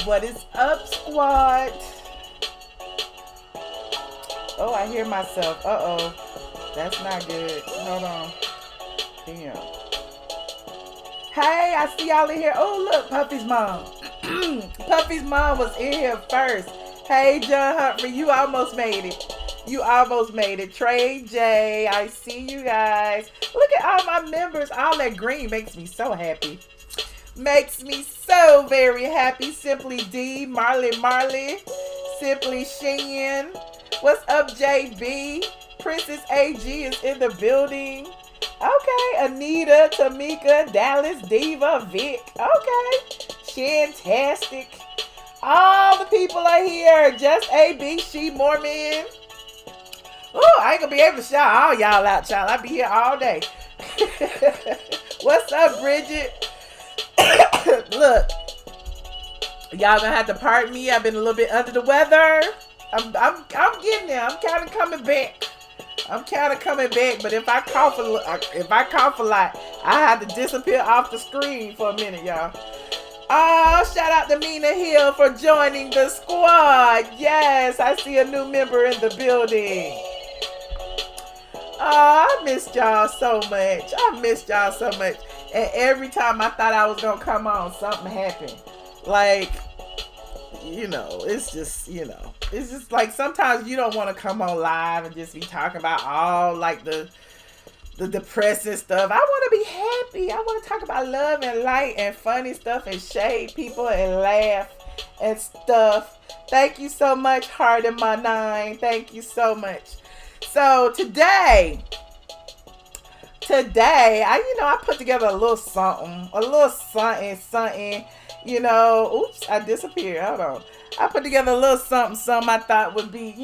What is up, squad? Oh, I hear myself. Uh-oh. That's not good. Hold on. Damn. Hey, I see y'all in here. Oh, look, Puffy's mom. Puffy's mom was in here first. Hey, John Humphrey, you almost made it. You almost made it. Trey J, I see you guys. Look at all my members. All that green makes me so happy. Makes me so very happy. Simply D, Marley, Simply Shin. What's up, JB? Princess AG is in the building. Okay, Anita, Tamika, Dallas, Diva, Vic. Okay, fantastic. All the people are here. Just AB, She Mormon. Oh, I ain't gonna be able to shout all y'all out, child. I'll be here all day. What's up, Bridget? Look, y'all gonna have to pardon me. I've been a little bit under the weather. I'm getting there. I'm kind of coming back. But if I cough a lot, I have to disappear off the screen for a minute, y'all. Oh, shout out to Mina Hill for joining the squad. Yes, I see a new member in the building. Oh, I missed y'all so much. And every time I thought I was going to come on, something happened. Like, it's just like sometimes you don't want to come on live and just be talking about all like the depressing stuff. I want to be happy. I want to talk about love and light and funny stuff and shade people and laugh and stuff. Thank you so much, Heart in My Nine. Thank you so much. So today, I put together a little something. Oops, I disappeared. Hold on. I put together a little something I thought would be,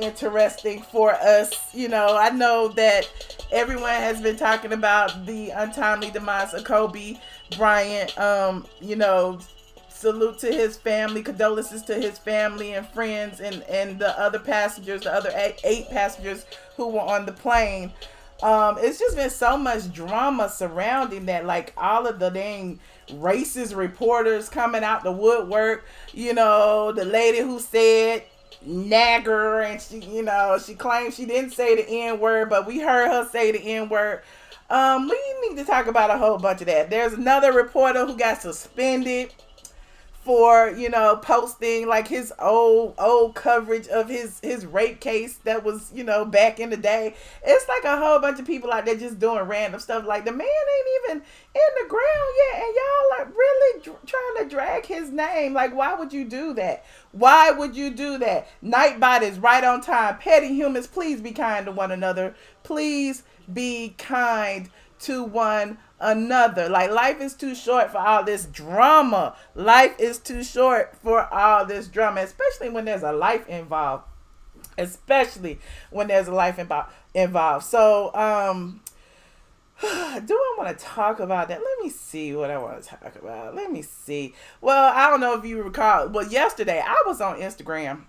interesting for us. I know that everyone has been talking about the untimely demise of Kobe Bryant. Salute to his family, condolences to his family and friends and the other passengers, the other eight passengers who were on the plane. It's just been so much drama surrounding that, like all of the dang racist reporters coming out the woodwork. The lady who said nagger and she claimed she didn't say the N-word, but we heard her say the N-word. We need to talk about a whole bunch of that. There's another reporter who got suspended for posting like his old coverage of his rape case that was back in the day. It's like a whole bunch of people out there just doing random stuff. Like, the man ain't even in the ground yet, and y'all are really trying to drag his name. Like, why would you do that? Nightbot is right on time. Petty humans, please be kind to one another. Please be kind to one another. Like, life is too short for all this drama. Especially when there's a life involved. So, do I want to talk about that? Let me see what I want to talk about. Well, I don't know if you recall. Well, yesterday I was on Instagram,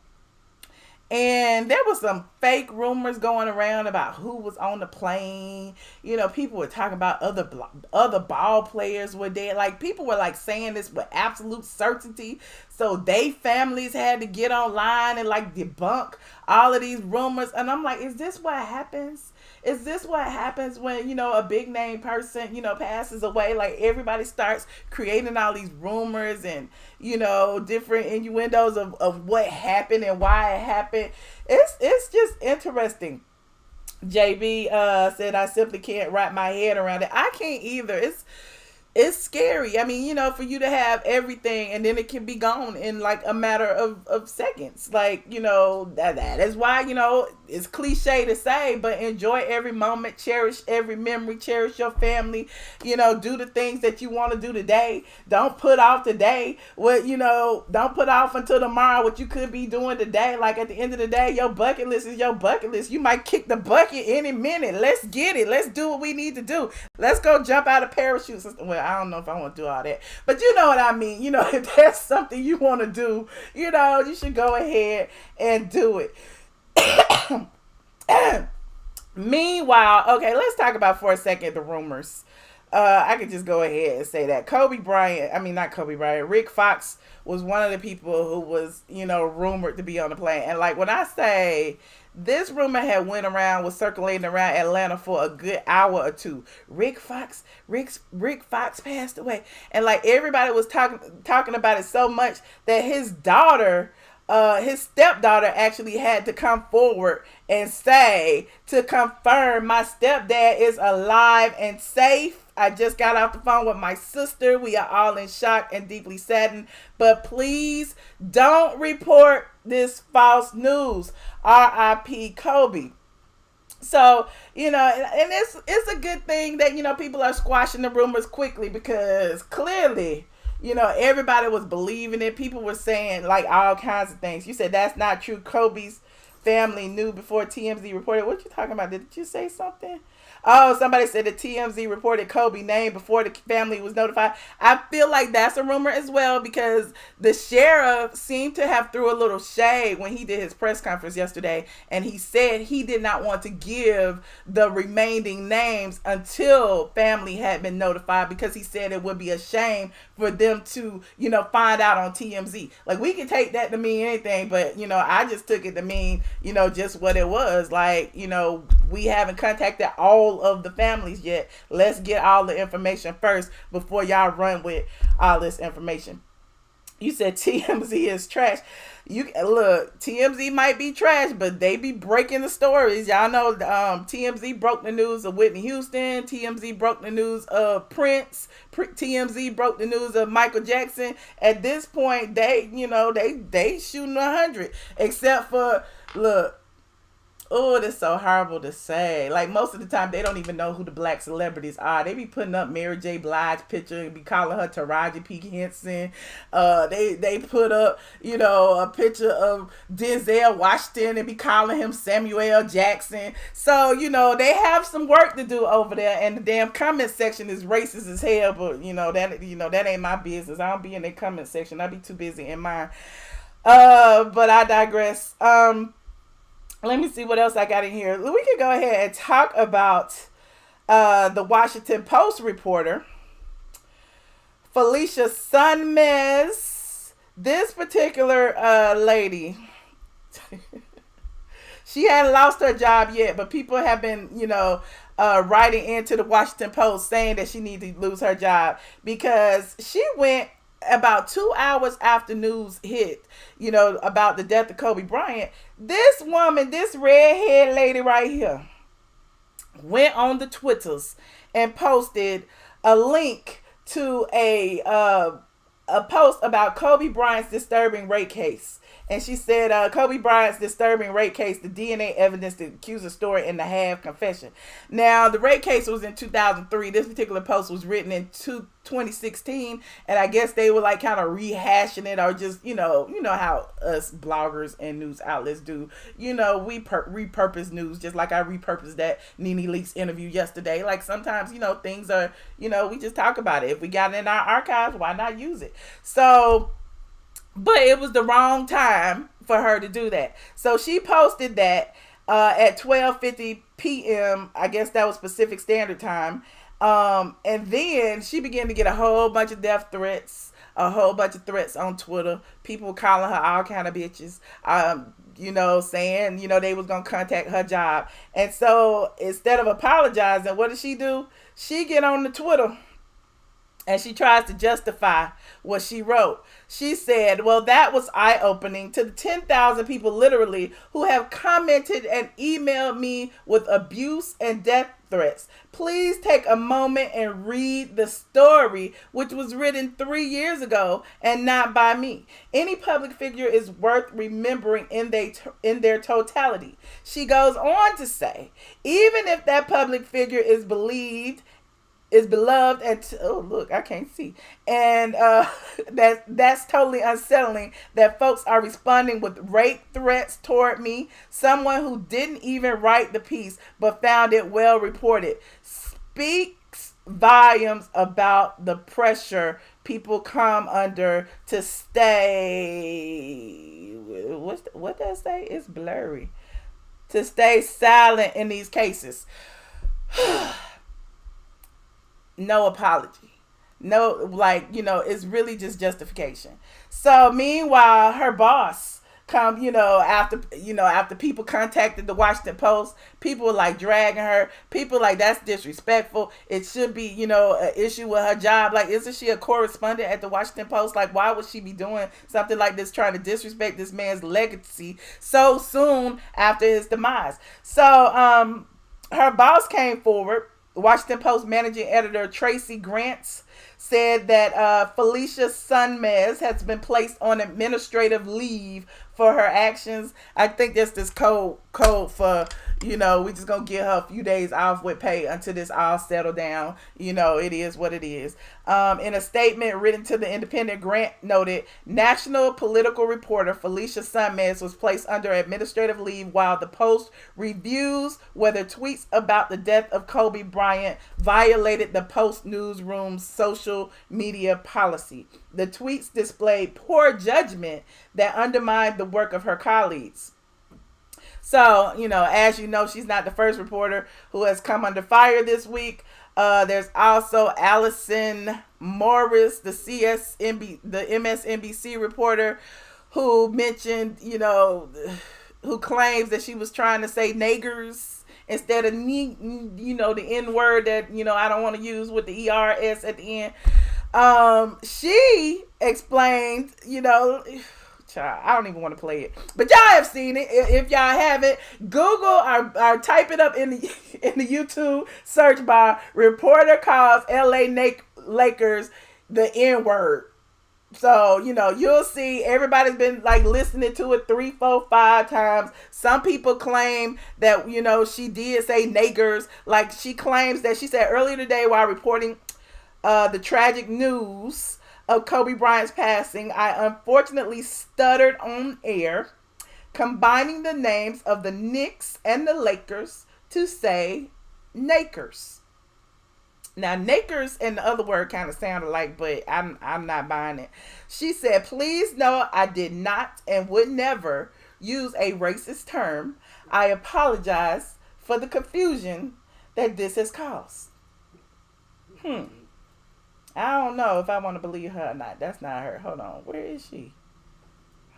and there was some fake rumors going around about who was on the plane. People were talking about other ball players were dead. Like, people were like saying this with absolute certainty. So they families had to get online and like debunk all of these rumors. And I'm like, is this what happens? Is this what happens when, a big name person, passes away? Like, everybody starts creating all these rumors and, different innuendos of what happened and why it happened. It's just interesting. JB said, I simply can't wrap my head around it. I can't either. It's scary. I mean, for you to have everything and then it can be gone in like a matter of seconds. Like, that is why, it's cliche to say, but enjoy every moment, cherish every memory, cherish your family, do the things that you want to do today. Don't put off today don't put off until tomorrow what you could be doing today. Like, at the end of the day, your bucket list is your bucket list. You might kick the bucket any minute. Let's get it. Let's do what we need to do. Let's go jump out of parachutes. Well, I don't know if I want to do all that, but you know what I mean. If there's something you want to do, you should go ahead and do it. Meanwhile, okay, let's talk about for a second the rumors. I could just go ahead and say that not Kobe Bryant, Rick Fox was one of the people who was, rumored to be on the plane. And like when I say this rumor had was circulating around Atlanta for a good hour or two. Rick Fox passed away. And like everybody was talking about it so much that his stepdaughter actually had to come forward and say to confirm my stepdad is alive and safe. I just got off the phone with my sister. We are all in shock and deeply saddened. But please don't report this false news. R.I.P. Kobe. So, and it's a good thing that, people are squashing the rumors quickly because clearly, everybody was believing it. People were saying like all kinds of things. You said that's not true. Kobe's family knew before TMZ reported. What you talking about? Did you say something? Oh, somebody said that TMZ reported Kobe's name before the family was notified. I feel like that's a rumor as well because the sheriff seemed to have threw a little shade when he did his press conference yesterday, and he said he did not want to give the remaining names until family had been notified because he said it would be a shame for them to, find out on TMZ. Like, we can take that to mean anything, but, I just took it to mean, just what it was. Like, we haven't contacted all of the families yet. Let's get all the information first before y'all run with all this information. You said TMZ is trash. Look, TMZ might be trash, but they be breaking the stories. Y'all know TMZ broke the news of Whitney Houston. TMZ broke the news of Prince. TMZ broke the news of Michael Jackson. At this point, they shooting 100. Except for, look, oh, that's so horrible to say. Like, most of the time, they don't even know who the black celebrities are. They be putting up Mary J. Blige picture and be calling her Taraji P. Henson. They put up, a picture of Denzel Washington and be calling him Samuel L. Jackson. So, they have some work to do over there. And the damn comment section is racist as hell. But, that ain't my business. I don't be in the comment section. I be too busy in mine. But I digress. Let me see what else I got in here. We can go ahead and talk about the Washington Post reporter, Felicia Sonmez. This particular lady, she hadn't lost her job yet, but people have been, writing into the Washington Post saying that she needs to lose her job because she went about 2 hours after news hit, about the death of Kobe Bryant. This woman, this redhead lady right here, went on the Twitters and posted a link to a post about Kobe Bryant's disturbing rape case. And she said, Kobe Bryant's disturbing rape case, the DNA evidence, the accuser's story, and the half confession. Now, the rape case was in 2003. This particular post was written in 2016. And I guess they were like kind of rehashing it or just, you know how us bloggers and news outlets do. We repurpose news just like I repurposed that Nene Leakes interview yesterday. Like sometimes, things are, we just talk about it. If we got it in our archives, why not use it? So, but it was the wrong time for her to do that. So she posted that at 12:50 p.m. I guess that was Pacific Standard Time. And then she began to get a whole bunch of death threats, a whole bunch of threats on Twitter. People calling her all kind of bitches, saying, they was going to contact her job. And so instead of apologizing, what did she do? She get on the Twitter and she tries to justify what she wrote. She said, well, that was eye-opening to the 10,000 people literally who have commented and emailed me with abuse and death threats. Please take a moment and read the story, which was written 3 years ago and not by me. Any public figure is worth remembering in their totality. She goes on to say, even if that public figure is beloved and oh look, I can't see, and that's totally unsettling that folks are responding with rape threats toward me, someone who didn't even write the piece but found it well reported. Speaks volumes about the pressure people come under to stay, what does it say? It's blurry. To stay silent in these cases. no apology. No, like, it's really just justification. So meanwhile, her boss come, after people contacted the Washington Post, people were like dragging her. People like, that's disrespectful. It should be, an issue with her job. Like, isn't she a correspondent at the Washington Post? Like, why would she be doing something like this, trying to disrespect this man's legacy so soon after his demise? So, her boss came forward. Washington Post managing editor Tracy Grants said that Felicia Sonmez has been placed on administrative leave for her actions. I think that's this code for, we just gonna give her a few days off with pay until this all settle down. It is what it is. In a statement written to the Independent, Grant noted national political reporter Felicia Sonmez was placed under administrative leave while the Post reviews whether tweets about the death of Kobe Bryant violated the Post newsroom's social media policy. The tweets displayed poor judgment that undermined the work of her colleagues. So, as you know, she's not the first reporter who has come under fire this week. There's also Alison Morris, the MSNBC reporter, who mentioned, who claims that she was trying to say niggers instead of, the N word that, I don't want to use with the ERS at the end. She explained, I don't even want to play it, but y'all have seen it. If y'all haven't, Google or type it up in the YouTube search bar. Reporter calls LA Lakers the N word. So, you'll see everybody's been like listening to it 3, 4, 5 times. Some people claim that, she did say niggers. Like, she claims that she said earlier today while reporting the tragic news of Kobe Bryant's passing, I unfortunately stuttered on air, combining the names of the Knicks and the Lakers to say Nakers. Now, Nakers and the other word kind of sound alike, but I'm not buying it. She said, please know I did not and would never use a racist term. I apologize for the confusion that this has caused. I don't know if I want to believe her or not. That's not her. Hold on. Where is she?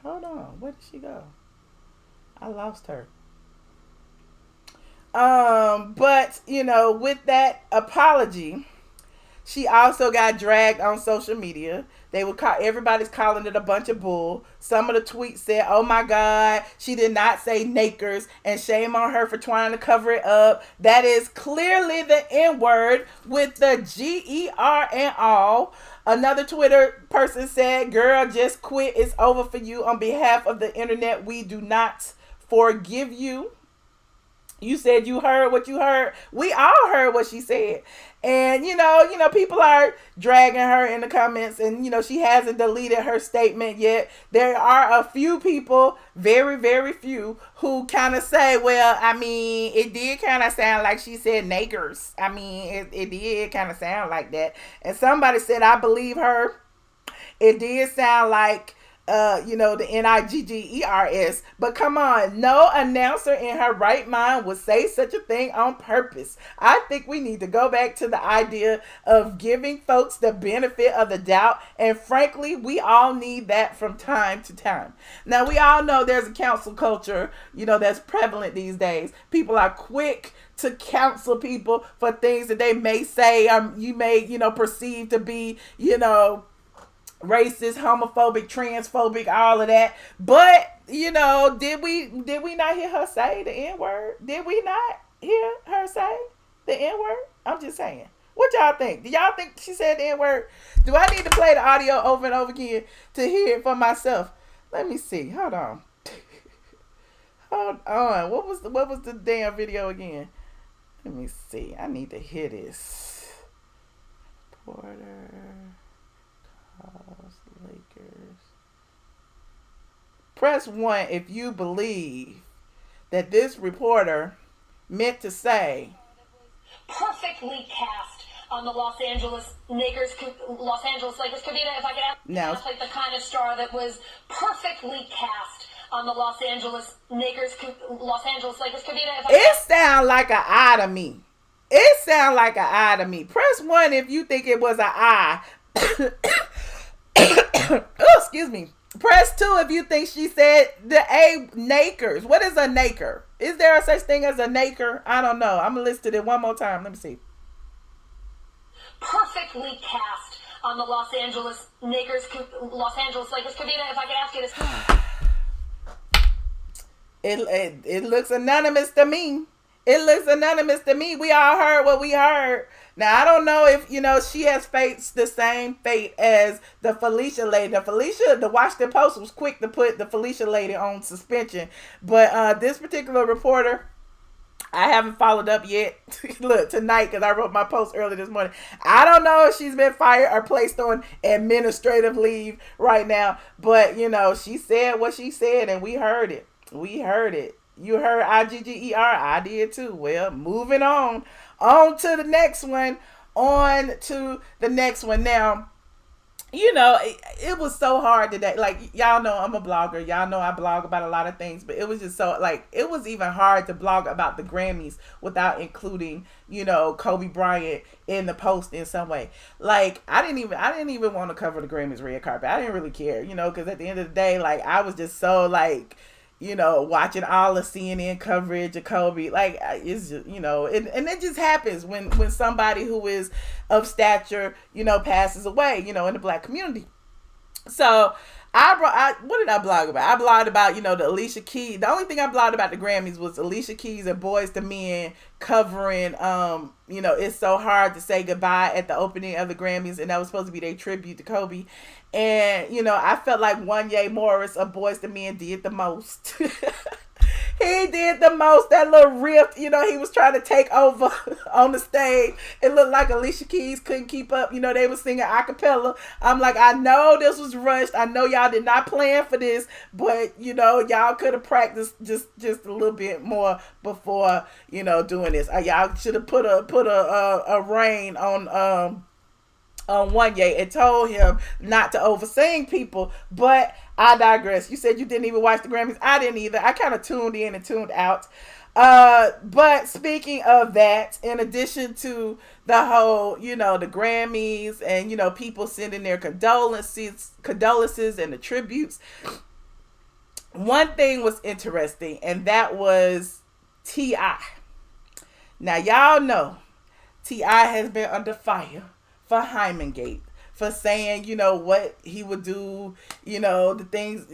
Hold on. Where did she go? I lost her. But, with that apology, she also got dragged on social media. Everybody's calling it a bunch of bull. Some of the tweets said, oh my God, she did not say nakers, and shame on her for trying to cover it up. That is clearly the N word with the GER and all. Another Twitter person said, girl, just quit. It's over for you. On behalf of the internet, we do not forgive you. You said you heard what you heard. We all heard what she said. And, people are dragging her in the comments, and, she hasn't deleted her statement yet. There are a few people, very, very few, who kind of say, well, it did kind of sound like she said niggers. It did kind of sound like that. And somebody said, I believe her. It did sound like the NIGGERS. But come on, no announcer in her right mind would say such a thing on purpose. I think we need to go back to the idea of giving folks the benefit of the doubt. And frankly, we all need that from time to time. Now, we all know there's a counsel culture, that's prevalent these days. People are quick to counsel people for things that they may say, you may, perceive to be, racist, homophobic, transphobic, all of that. But, did we not hear her say the N-word? Did we not hear her say the N-word? I'm just saying. What y'all think? Do y'all think she said the N-word? Do I need to play the audio over and over again to hear it for myself? Let me see. Hold on. Hold on. What was the damn video again? Let me see. I need to hear this. Porter Lakers. Press 1 if you believe that this reporter meant to say perfectly cast on the Los Angeles Lakers. Kavita, if I could ask, like the kind of star that was perfectly cast on the Los Angeles Lakers. Kavita, if I it sounds like an eye to me. It sounds like an I to me. Press 1 if you think it was an I. Oh, excuse me. Press 2 if you think she said the A nakers. What is a naker? Is there a such thing as a naker? I don't know. I'm going to list it one more time. Let me see. Perfectly cast on the Los Angeles Lakers. Kavita, if I could ask you this. It looks anonymous to me. It looks anonymous to me. We all heard what we heard. Now, I don't know if, she has faced the same fate as the Felicia lady. The Washington Post was quick to put the Felicia lady on suspension. But this particular reporter, I haven't followed up yet. Look, tonight, because I wrote my post early this morning. I don't know if she's been fired or placed on administrative leave right now. But, she said what she said, and we heard it. We heard it. You heard IGGER. I did too. Well, moving on. On to the next one. Now, it was so hard today. Like, y'all know I'm a blogger. Y'all know I blog about a lot of things. But it was just so, it was even hard to blog about the Grammys without including, Kobe Bryant in the post in some way. Like, I didn't even want to cover the Grammys red carpet. I didn't really care, because at the end of the day, I was just so, watching all the CNN coverage of Kobe, it's just, and it just happens when somebody who is of stature, passes away, in the Black community. So what did I blog about? I blogged about, the Alicia Keys. The only thing I blogged about the Grammys was Alicia Keys and Boyz II Men covering, It's So Hard to Say Goodbye at the opening of the Grammys, and that was supposed to be their tribute to Kobe. And, I felt like Wanya Morris of Boyz II Men did the most. He did the most. That little riff, he was trying to take over on the stage. It looked like Alicia Keys couldn't keep up. They were singing a cappella. I'm like, I know this was rushed. I know y'all did not plan for this, but, y'all could have practiced just a little bit more before, doing this. Y'all should have put a rein on Wanya and told him not to oversing people, but I digress. You said you didn't even watch the Grammys. I didn't either. I kind of tuned in and tuned out. But speaking of that, in addition to the whole, the Grammys and, people sending their condolences and the tributes, one thing was interesting, and that was T.I. Now, y'all know T.I. has been under fire for Hymengate, for saying, what he would do, the things,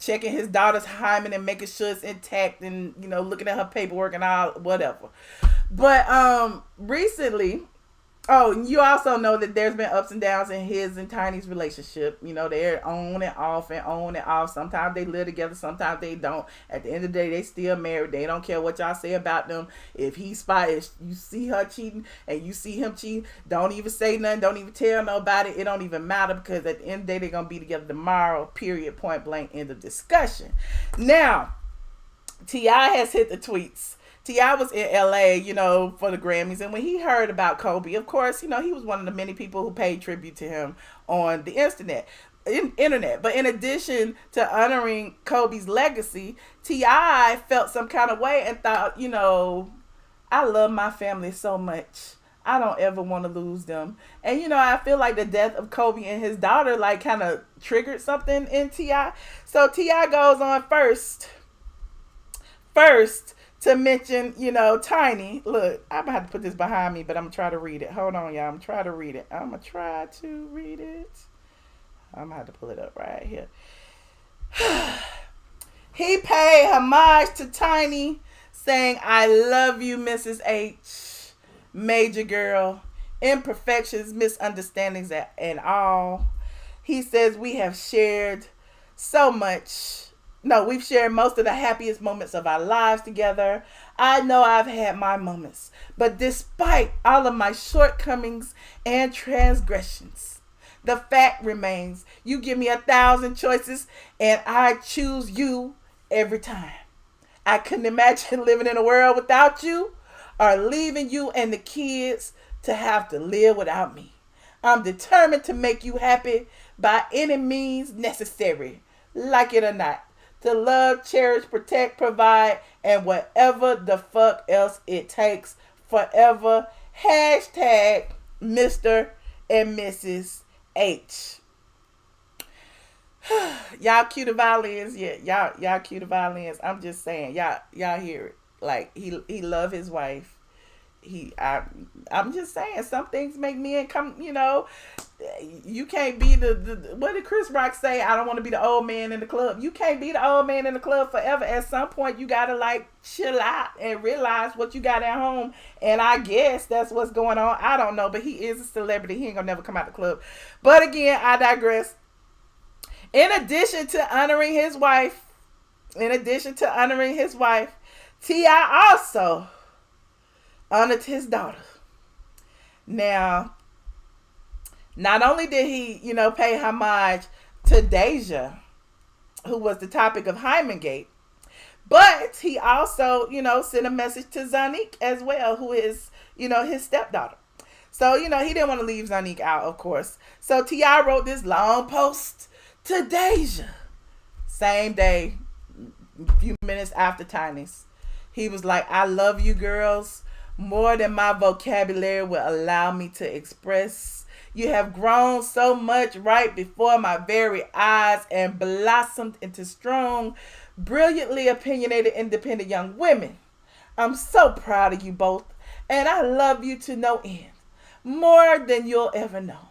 checking his daughter's hymen and making sure it's intact and, looking at her paperwork and all, whatever. But recently, you also know that there's been ups and downs in his and Tiny's relationship. They're on and off. Sometimes they live together, sometimes they don't. At the end of the day, they still married. They don't care what y'all say about them. If you see her cheating and you see him cheating, don't even say nothing. Don't even tell nobody. It don't even matter, because at the end of the day, they're going to be together tomorrow, period, point blank, end of discussion. Now, T.I. has hit the tweets. T.I. was in LA, for the Grammys, and when he heard about Kobe, of course, he was one of the many people who paid tribute to him on the internet. But in addition to honoring Kobe's legacy, T.I. felt some kind of way and thought, I love my family so much. I don't ever want to lose them. And, I feel like the death of Kobe and his daughter, kind of triggered something in T.I. So T.I. goes on first to mention, Tiny. Look, I'm about to put this behind me, but I'm going to try to read it. Hold on, y'all. I'm going to try to read it. I'm going to have to pull it up right here. He paid homage to Tiny, saying, I love you, Mrs. H. Major girl. Imperfections, misunderstandings, and all. He says, we have shared so much. No, we've shared most of the happiest moments of our lives together. I know I've had my moments, but despite all of my shortcomings and transgressions, the fact remains, you give me 1,000 choices and I choose you every time. I couldn't imagine living in a world without you or leaving you and the kids to have to live without me. I'm determined to make you happy by any means necessary, like it or not. To love, cherish, protect, provide, and whatever the fuck else it takes, forever Hashtag Mr. and Mrs. H. Y'all cue the violins, yeah. Y'all cue the violins. I'm just saying, y'all hear it. Like he love his wife. I'm just saying, some things make men come. You can't be the what did Chris Rock say? I don't want to be the old man in the club. You can't be the old man in the club forever. At some point, you gotta like chill out and realize what you got at home. And I guess that's what's going on. I don't know, but he is a celebrity. He ain't gonna never come out the club. But again, I digress. In addition to honoring his wife, T.I. also honored his daughter. Now, not only did he, pay homage to Deja, who was the topic of Hymengate, but he also, sent a message to Zonique as well, who is, his stepdaughter. So, he didn't want to leave Zonique out, of course. So T.I. wrote this long post to Deja. Same day, a few minutes after Tiny's. He was like, I love you girls more than my vocabulary will allow me to express. You have grown so much right before my very eyes and blossomed into strong, brilliantly opinionated, independent young women. I'm so proud of you both, and I love you to no end, more than you'll ever know.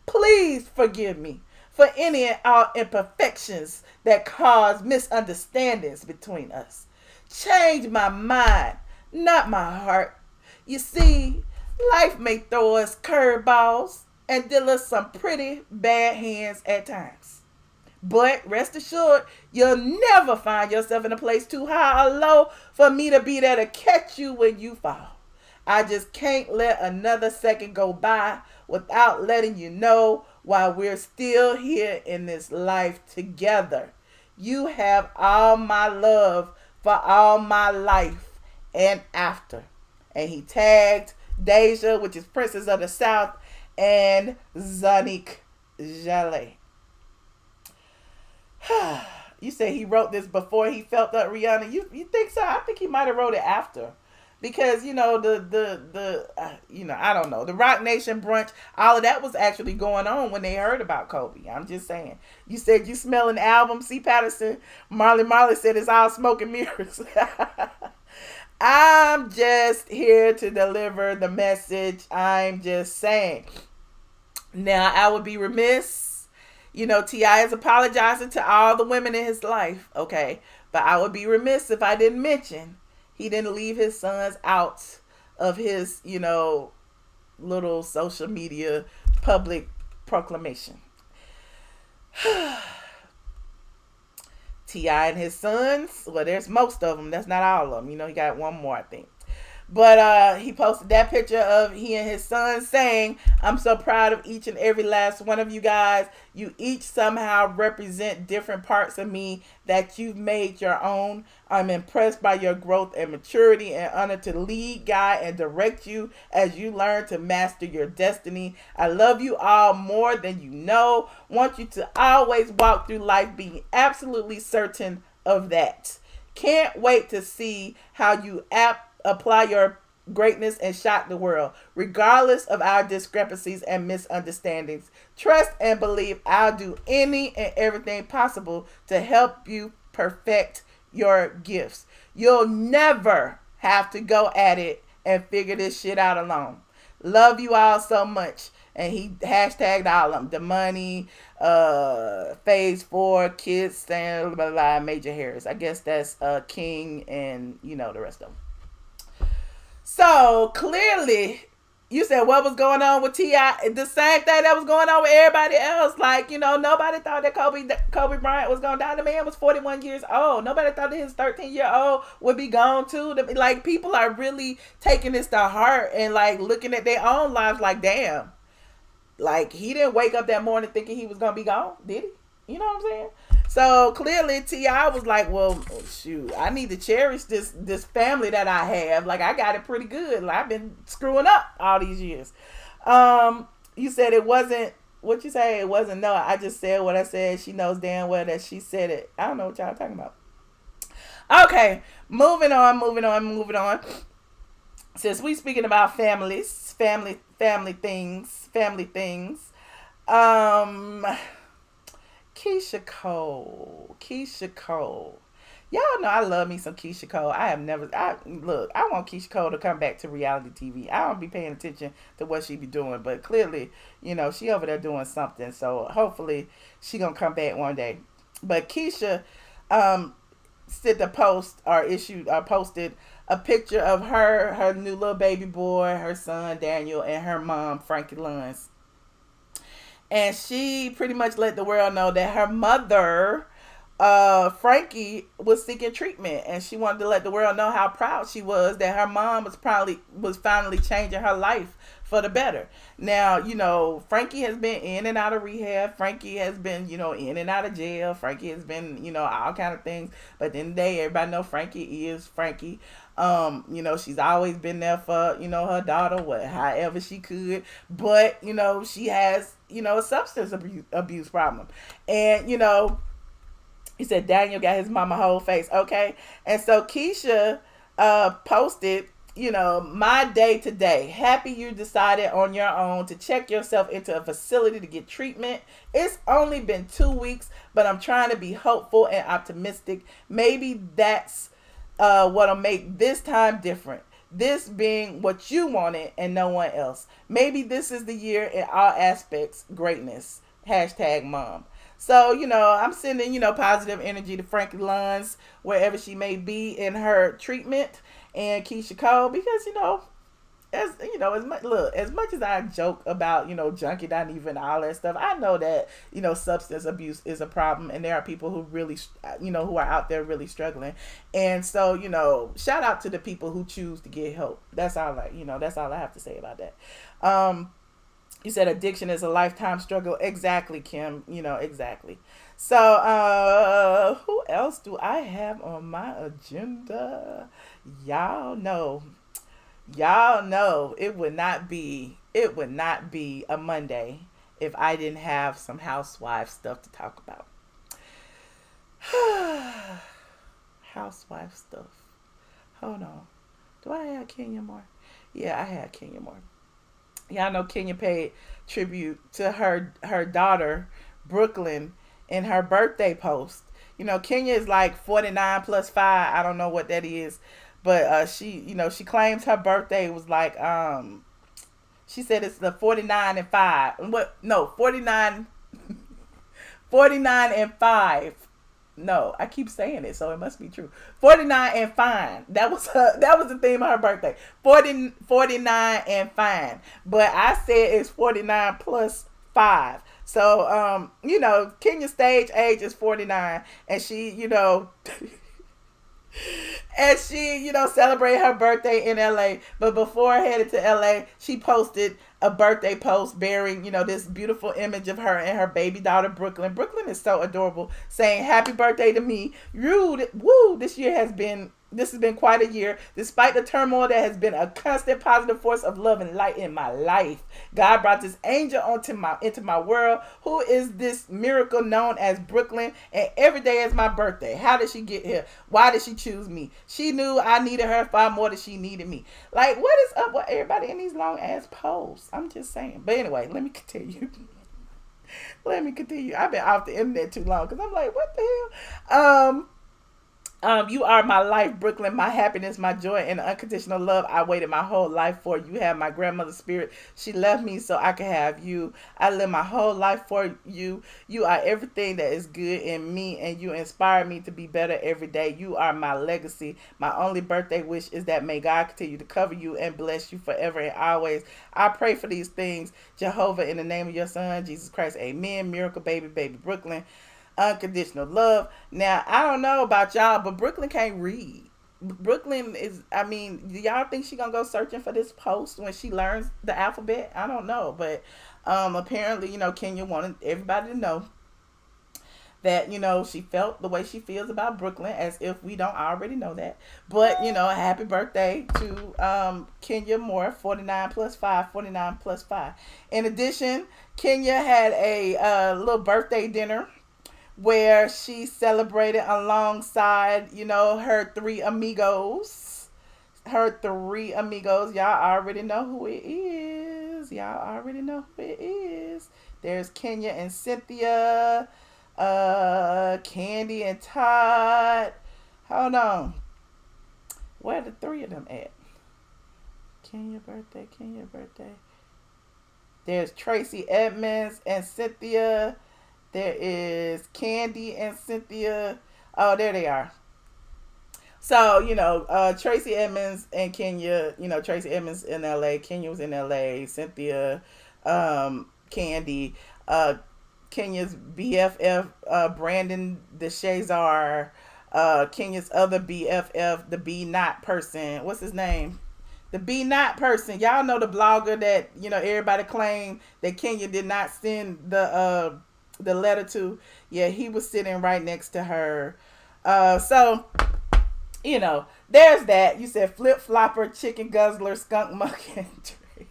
Please forgive me for any and all imperfections that cause misunderstandings between us. Change my mind, not my heart. You see, life may throw us curveballs and deal us some pretty bad hands at times. But rest assured, you'll never find yourself in a place too high or low for me to be there to catch you when you fall. I just can't let another second go by without letting you know while we're still here in this life together. You have all my love for all my life and after. And he tagged Deja, which is Princess of the South, and Zonique Jallet. You say he wrote this before he felt that Rihanna. You think so? I think he might have wrote it after. Because, I don't know. The Rock Nation brunch, all of that was actually going on when they heard about Kobe. I'm just saying. You said you smell an album, C. Patterson. Marley said it's all smoke and mirrors. I'm just here to deliver the message. I'm just saying. Now, I would be remiss. T.I. is apologizing to all the women in his life. Okay. But I would be remiss if I didn't mention he didn't leave his sons out of his, little social media public proclamation. T.I. and his sons, well, there's most of them. That's not all of them. He got one more, I think. But he posted that picture of he and his son saying, I'm so proud of each and every last one of you guys. You each somehow represent different parts of me that you've made your own. I'm impressed by your growth and maturity and honored to lead, guide, and direct you as you learn to master your destiny. I love you all more than you know. Want you to always walk through life being absolutely certain of that. Can't wait to see how you apply your greatness and shock the world, regardless of our discrepancies and misunderstandings. Trust and believe I'll do any and everything possible to help you perfect your gifts. You'll never have to go at it and figure this shit out alone. Love you all so much. And he hashtagged all of them. The Money, Phase 4, Kids, and blah, blah, blah, Major Harris. I guess that's King and, the rest of them. So clearly, you said what was going on with T.I. The same thing that was going on with everybody else. Like, nobody thought that Kobe Bryant was going to die. The man was 41 years old. Nobody thought that his 13-year-old would be gone too. Like, people are really taking this to heart and like looking at their own lives like, damn. Like, he didn't wake up that morning thinking he was going to be gone, did he? You know what I'm saying? So clearly T.I. was like, well, shoot, I need to cherish this family that I have. Like, I got it pretty good. Like, I've been screwing up all these years. You said it wasn't, what you say? It wasn't, no, I just said what I said. She knows damn well that she said it. I don't know what y'all talking about. Okay, moving on. since we speaking about families, family things. Um, Keyshia Cole. Y'all know I love me some Keyshia Cole. I have never. I want Keyshia Cole to come back to reality TV. I don't be paying attention to what she be doing, but clearly, she over there doing something. So hopefully, she gonna come back one day. But Keyshia, did the post or posted a picture of her new little baby boy, her son Daniel, and her mom Frankie Luns. And she pretty much let the world know that her mother, Frankie, was seeking treatment, and she wanted to let the world know how proud she was that her mom was finally changing her life for the better. Now, Frankie has been in and out of rehab. Frankie has been, in and out of jail. Frankie has been, all kind of things. But at the end of the day, everybody know Frankie is Frankie. She's always been there for, her daughter, however she could. But, she has, a substance abuse problem. And, he said Daniel got his mama whole face. Okay. And so Keyshia posted, my day today. Happy you decided on your own to check yourself into a facility to get treatment. It's only been 2 weeks, but I'm trying to be hopeful and optimistic. Maybe that's what'll make this time different. This being what you wanted and no one else. Maybe this is the year in all aspects greatness. #mom. So, I'm sending, positive energy to Frankie Luns, wherever she may be in her treatment, and Keyshia Cole, because, as much as I joke about, junkie not even all that stuff, I know that, substance abuse is a problem, and there are people who really, who are out there really struggling. And so, shout out to the people who choose to get help. That's all I have to say about that. You said addiction is a lifetime struggle. Exactly, Kim. Exactly. So, who else do I have on my agenda? Y'all know it would not be a Monday if I didn't have some housewife stuff to talk about. Housewife stuff. Hold on. Do I have Kenya Moore? Yeah, I had Kenya Moore. Y'all know Kenya paid tribute to her daughter, Brooklyn, in her birthday post. Kenya is like 49 plus 5. I don't know what that is. But she claims her birthday was like, she said it's the 49 and 5. What? No, 49 and 5. No, I keep saying it, so it must be true. 49 and fine. That was the theme of her birthday. 49 and fine. But I said it's 49 plus 5. So, Kenya's stage age is 49, and she, and she, celebrated her birthday in LA. But before headed to LA, she posted a birthday post bearing, this beautiful image of her and her baby daughter, Brooklyn. Brooklyn is so adorable, saying, "Happy birthday to me. Woo, this has been quite a year. Despite the turmoil, there has been a constant positive force of love and light in my life. God brought this angel into my world, who is this miracle known as Brooklyn, and every day is my birthday. How did she get here? Why did she choose me? She knew I needed her far more than she needed me." Like, what is up with everybody in these long ass posts? I'm just saying. But anyway, let me continue. I've been off the internet too long because I'm like, what the hell? You are my life, Brooklyn, my happiness, my joy, and unconditional love. I waited my whole life for. You have my grandmother's spirit. She left me so I could have you. I live my whole life for you. You are everything that is good in me, and you inspire me to be better every day. You are my legacy. My only birthday wish is that may God continue to cover you and bless you forever and always. I pray for these things, Jehovah, in the name of your son, Jesus Christ. Amen. Miracle baby, Brooklyn. Unconditional love. Now, I don't know about y'all, but Brooklyn can't read. Brooklyn is, do y'all think she gonna go searching for this post when she learns the alphabet? I don't know, but apparently, Kenya wanted everybody to know that, she felt the way she feels about Brooklyn, as if we don't already know that. But, happy birthday to Kenya Moore, 49 plus 5. In addition, Kenya had a little birthday dinner where she celebrated alongside, her 3 amigos. her 3 amigos. Y'all already know who it is. Y'all already know who it is. There's Kenya and Cynthia, Candy and Todd. Hold on. Where are the 3 of them at? Kenya birthday. There's Tracy Edmonds and Cynthia. There is Candy and Cynthia. Oh, there they are. So, Tracy Edmonds and Kenya, Tracy Edmonds in LA, Kenya was in LA, Cynthia, Candy, Kenya's BFF, Brandon DeShazar, Kenya's other BFF, the B Not person. What's his name? The B Not person. Y'all know the blogger that, everybody claimed that Kenya did not send the letter to. Yeah, he was sitting right next to her. So, there's that. You said flip flopper, chicken guzzler, skunk monkey, and trees.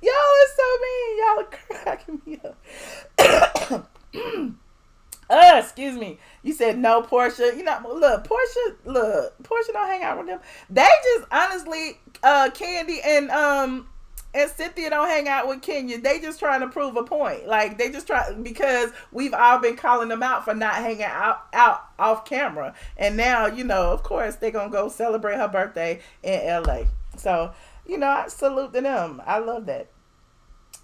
Y'all are so mean. Y'all are cracking me up. Excuse me. You said no, Portia. Portia don't hang out with them. They just honestly, Candy and Cynthia don't hang out with Kenya. They just trying to prove a point. Like, they just try, because we've all been calling them out for not hanging out off camera. And now, of course, they're going to go celebrate her birthday in LA. So, I salute to them. I love that.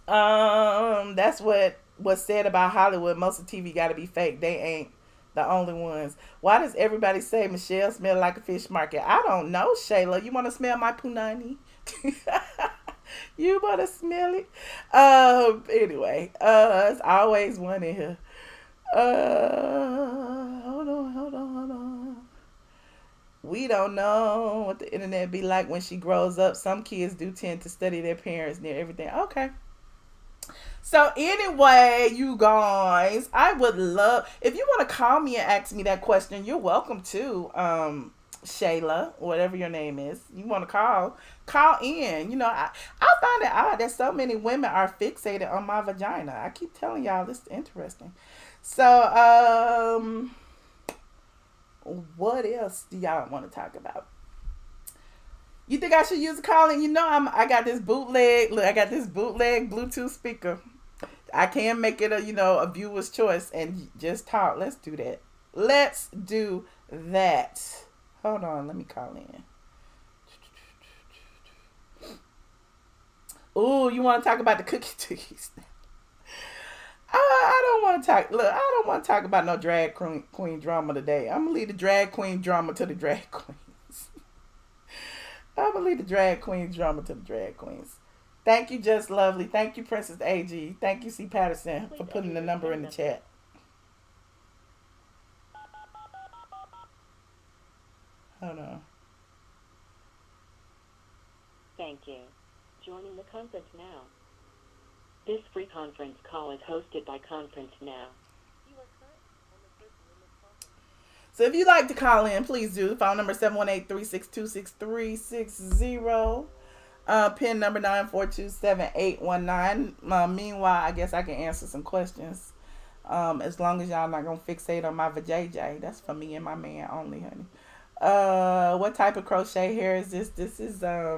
That's what was said about Hollywood. Most of TV got to be fake. They ain't the only ones. Why does everybody say Michelle smell like a fish market? I don't know, Shayla. You want to smell my punani? You better smell it. Anyway, it's always one in here. Hold on. We don't know what the internet be like when she grows up. Some kids do tend to study their parents near everything. Okay. So anyway, you guys, I would love, if you want to call me and ask me that question, you're welcome to. Shayla, whatever your name is, you want to call in. I find it odd that so many women are fixated on my vagina. I keep telling y'all, this is interesting. So, what else do y'all want to talk about? You think I should use a call in? I got this bootleg. Look, I got this bootleg Bluetooth speaker. I can make it a viewer's choice and just talk. Let's do that. Hold on, let me call in. Ooh, you want to talk about the cookie cookies? I don't want to talk. Look, I don't want to talk about no drag queen drama today. I'm gonna leave the drag queen drama to the drag queens. I'm gonna leave the drag queen drama to the drag queens. Thank you, Just Lovely. Thank you, Princess AG. Thank you, C. Patterson, for putting the number in the chat. Hold on. Thank you. Joining the conference now. This free conference call is hosted by Conference Now. So if you'd like to call in, please do. Phone number 718-362-6360. PIN number 9427819. Meanwhile, I guess I can answer some questions. As long as y'all not going to fixate on my vajayjay. That's for me and my man only, honey. What type of crochet hair is this? This is, I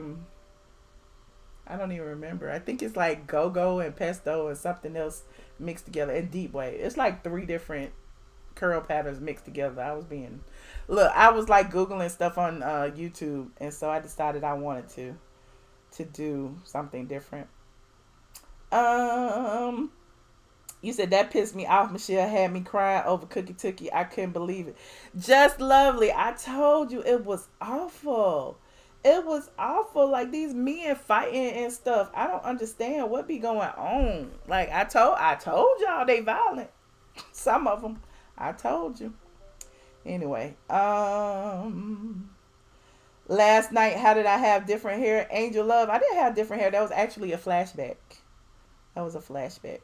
don't even remember. I think it's like go-go and pesto and something else mixed together in deep way. It's like 3 different curl patterns mixed together. I was like Googling stuff on YouTube, and so I decided I wanted to do something different. You said that pissed me off. Michelle had me crying over Cookie Tookie. I couldn't believe it. Just Lovely. I told you it was awful. It was awful. Like, these men fighting and stuff. I don't understand what be going on. Like, I told y'all they violent. Some of them. I told you. Anyway, last night, how did I have different hair? Angel Love. I didn't have different hair. That was actually a flashback. That was a flashback.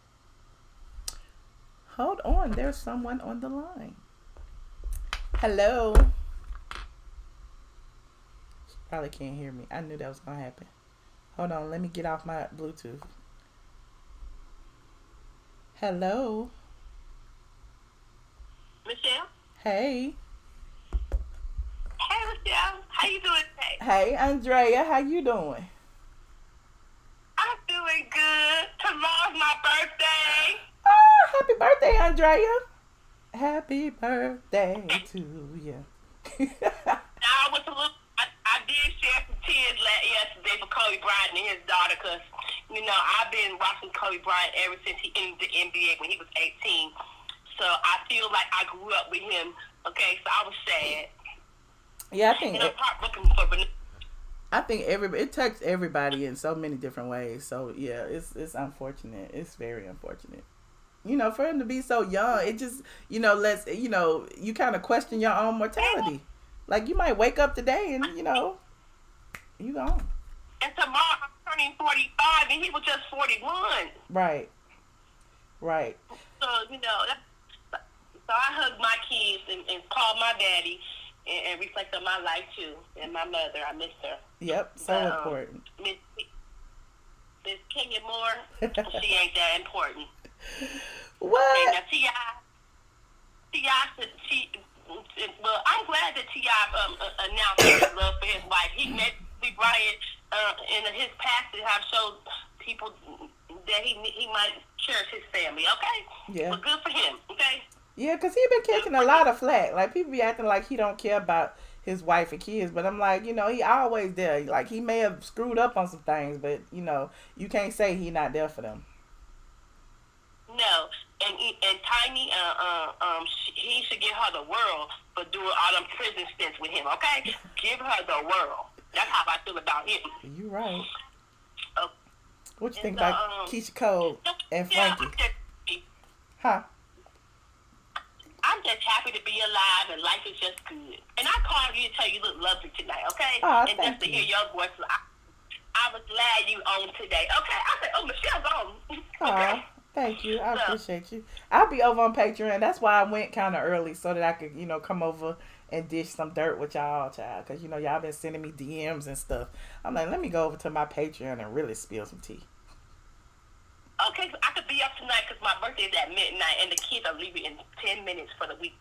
Hold on. There's someone on the line. Hello. She probably can't hear me. I knew that was going to happen. Hold on. Let me get off my Bluetooth. Hello. Michelle? Hey. Hey, Michelle. How you doing Hey, Andrea, how you doing? I'm doing good. Tomorrow's my birthday. Oh, happy birthday, Andrea. Happy birthday to you. I was a little. I did share some tears yesterday for Kobe Bryant and his daughter, because I've been watching Kobe Bryant ever since he entered the NBA when he was 18. So I feel like I grew up with him. Okay, so I was sad. Yeah, I think. And I'm heartbroken for. I think it touched everybody in so many different ways. So yeah, it's unfortunate. It's very unfortunate. For him to be so young, it just lets you kind of question your own mortality. Like, you might wake up today and you gone. And tomorrow I'm turning 45, and he was just 41. Right. So so I hugged my kids and called my daddy and reflect on my life too, and my mother. I miss her. Yep, so important. Miss Kenya Moore, she ain't that important. What? Okay, now T.I. Well, I'm glad that T.I. announced his love for his wife. He met Bryant in his past to have showed people that he might cherish his family. Okay, yeah. Well, good for him. Okay. Yeah, because he been catching a lot of flack. Like, people be acting like he don't care about his wife and kids, but I'm like, he always there. Like, he may have screwed up on some things, but you can't say he not there for them. No, and Tiny, he should give her the world for doing all them prison stints with him. Okay, give her the world. That's how I feel about him. You right. What you think so, about Keyshia Cole and Frankie? Huh? I'm just happy to be alive, and life is just good. And I called you to tell you look lovely tonight, okay? Oh, and just to hear your voice, I was glad you on today. Okay, I said, Michelle's on. Okay. Thank you. I appreciate you. I'll be over on Patreon. That's why I went kind of early, so that I could, come over and dish some dirt with y'all, child. Because, y'all been sending me DMs and stuff. I'm like, let me go over to my Patreon and really spill some tea. Okay, so I could be up tonight because my birthday is at midnight, and the kids are leaving in 10 minutes for the week.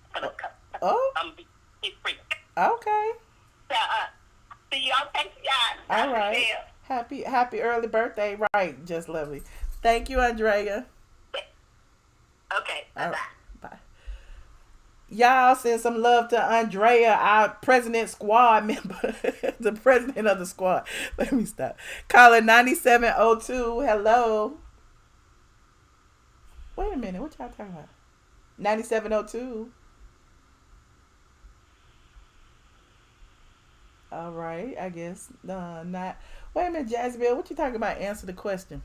It's free. Okay. So, see you on Patreon. All right. Happy early birthday. Right. Just lovely. Thank you, Andrea. Okay. Bye-bye. Bye. Y'all send some love to Andrea, our president squad member. The president of the squad. Let me stop. Caller 9702. Hello. Wait a minute. What y'all talking about? 9702. All right. I guess not. Wait a minute, Jazmine. What you talking about? Answer the question.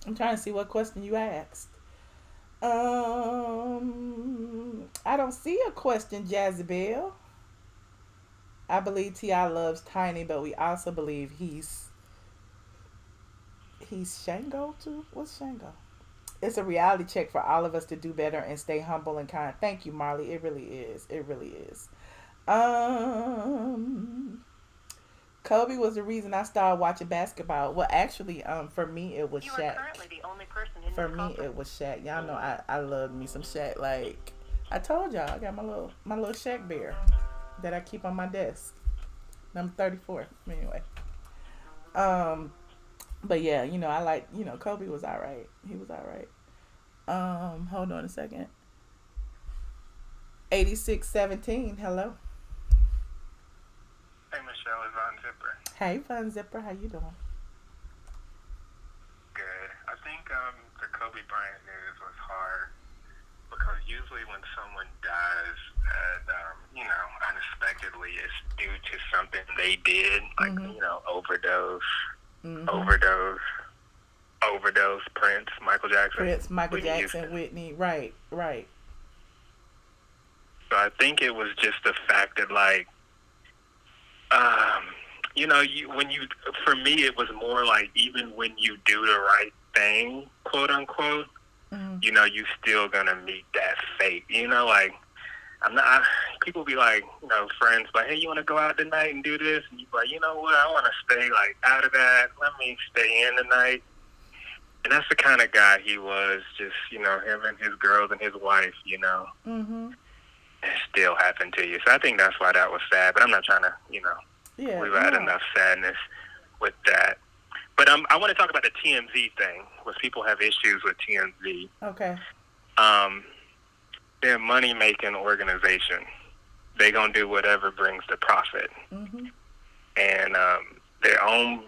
I'm trying to see what question you asked. I don't see a question, Jazabelle. I believe T.I. loves Tiny, but we also believe he's Shango too. What's Shango? It's a reality check for all of us to do better and stay humble and kind. Thank you, Marley. It really is. It really is. Kobe was the reason I started watching basketball. Well, actually, for me, it was Shaq. You are currently the only person in for me, it was Shaq. Y'all know I love me some Shaq. Like, I told y'all, I got my little Shaq bear that I keep on my desk. Number 34. Anyway. But yeah, I like, Kobe was all right. He was all right. Hold on a second. 8617. Hello. Hey, Michelle, it's Von Zipper. Hey, Von Zipper, how you doing? Good. I think the Kobe Bryant news was hard because usually when someone dies, unexpectedly, it's due to something they did, like overdose, Prince, Michael Jackson, Whitney, right. So I think it was just the fact that, like, for me, it was more like, even when you do the right thing, quote unquote, you still gonna meet that fate. Like, people be like, friends, like, hey, you want to go out tonight and do this? And you be like, you know what, I want to stay, like, out of that. Let me stay in tonight. And that's the kind of guy he was, just, him and his girls and his wife, It still happened to you. So I think that's why that was sad. But I'm not trying to, Yeah, we've had enough sadness with that. But I want to talk about the TMZ thing, because people have issues with TMZ. Okay. They're a money-making organization. They're going to do whatever brings the profit. Mm-hmm. And their own,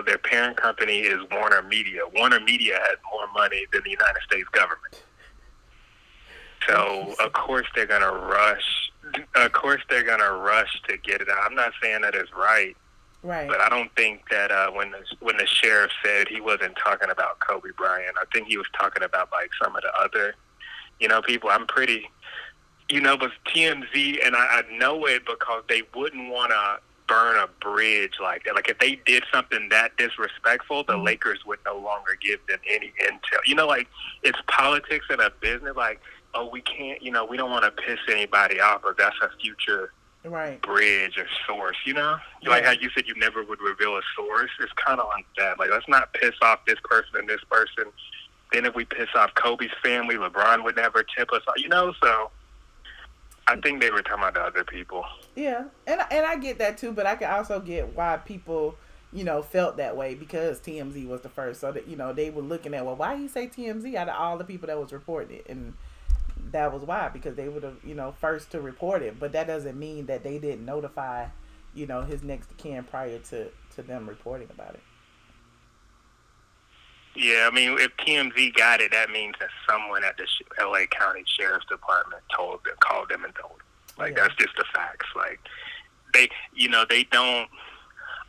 their parent company is Warner Media. Warner Media has more money than the United States government. So, of course, they're going to rush. Of course, they're going to rush to get it out. I'm not saying that it's right. Right. But I don't think that when the sheriff said he wasn't talking about Kobe Bryant, I think he was talking about, like, some of the other, people. I'm pretty, but TMZ, and I know it because they wouldn't want to burn a bridge like that. Like, if they did something that disrespectful, the Lakers would no longer give them any intel. Like, it's politics and a business. Like, oh, we can't, we don't want to piss anybody off, but that's a future bridge or source, Like how you said you never would reveal a source. It's kind of like that. Like, let's not piss off this person and this person. Then if we piss off Kobe's family, LeBron would never tip us off, so I think they were talking about the other people. Yeah, and I get that too, but I can also get why people, felt that way, because TMZ was the first. So that, they were looking at, well, why you say TMZ out of all the people that was reporting it? And that was why, because they would have, first to report it. But that doesn't mean that they didn't notify, his next of kin prior to them reporting about it. Yeah, I mean, if TMZ got it, that means that someone at the L.A. County Sheriff's Department called them and told them. Like, that's just the facts. Like, they don't,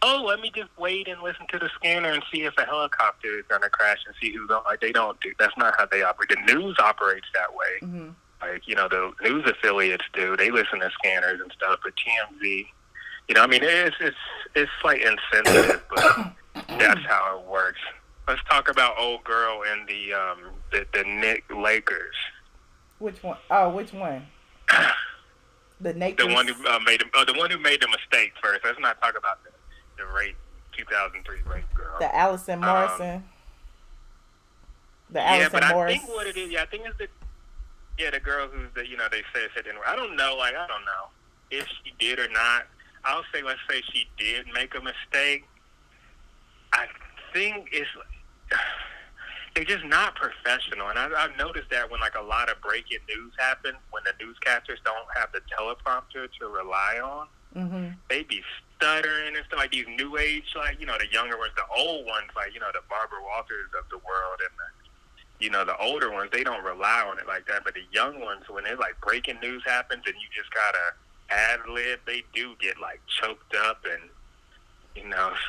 let me just wait and listen to the scanner and see if a helicopter is going to crash and see who's on. Like, they don't do, that's not how they operate. The news operates that way. Mm-hmm. Like, the news affiliates do. They listen to scanners and stuff, but TMZ, it's like insensitive, but that's how it works. Let's talk about old girl and the Nick Lakers. Which one? Oh, which one? The Lakers. The one who made the mistake first. Let's not talk about the rape 2003 rape girl. The Alison Morris. Alison Morris. I think what it is. Yeah, I think it's the girl who's they said didn't. I don't know. Like, I don't know if she did or not. Let's say she did make a mistake. I think they're just not professional, and I've noticed that when, like, a lot of breaking news happens, when the newscasters don't have the teleprompter to rely on, they be stuttering and stuff, like these new age, like, the younger ones, the old ones, like, the Barbara Walters of the world, and the older ones, they don't rely on it like that, but the young ones, when they're like breaking news happens and you just gotta ad-lib, they do get, like, choked up, and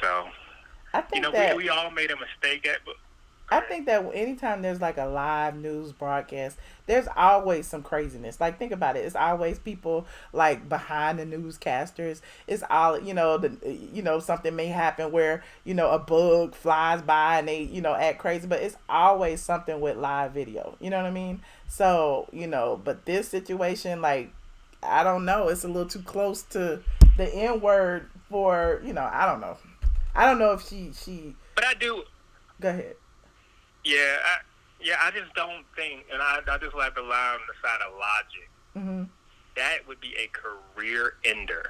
so I think that we all made a mistake but I think that anytime there's, like, a live news broadcast, there's always some craziness. Like, think about it. It's always people, like, behind the newscasters. It's all, something may happen where, a bug flies by and they, act crazy. But it's always something with live video. You know what I mean? So, but this situation, like, I don't know. It's a little too close to the N-word for, I don't know. I don't know if she. But I do. Go ahead. Yeah, I just don't think, and I just like to lie on the side of logic. Mm-hmm. That would be a career ender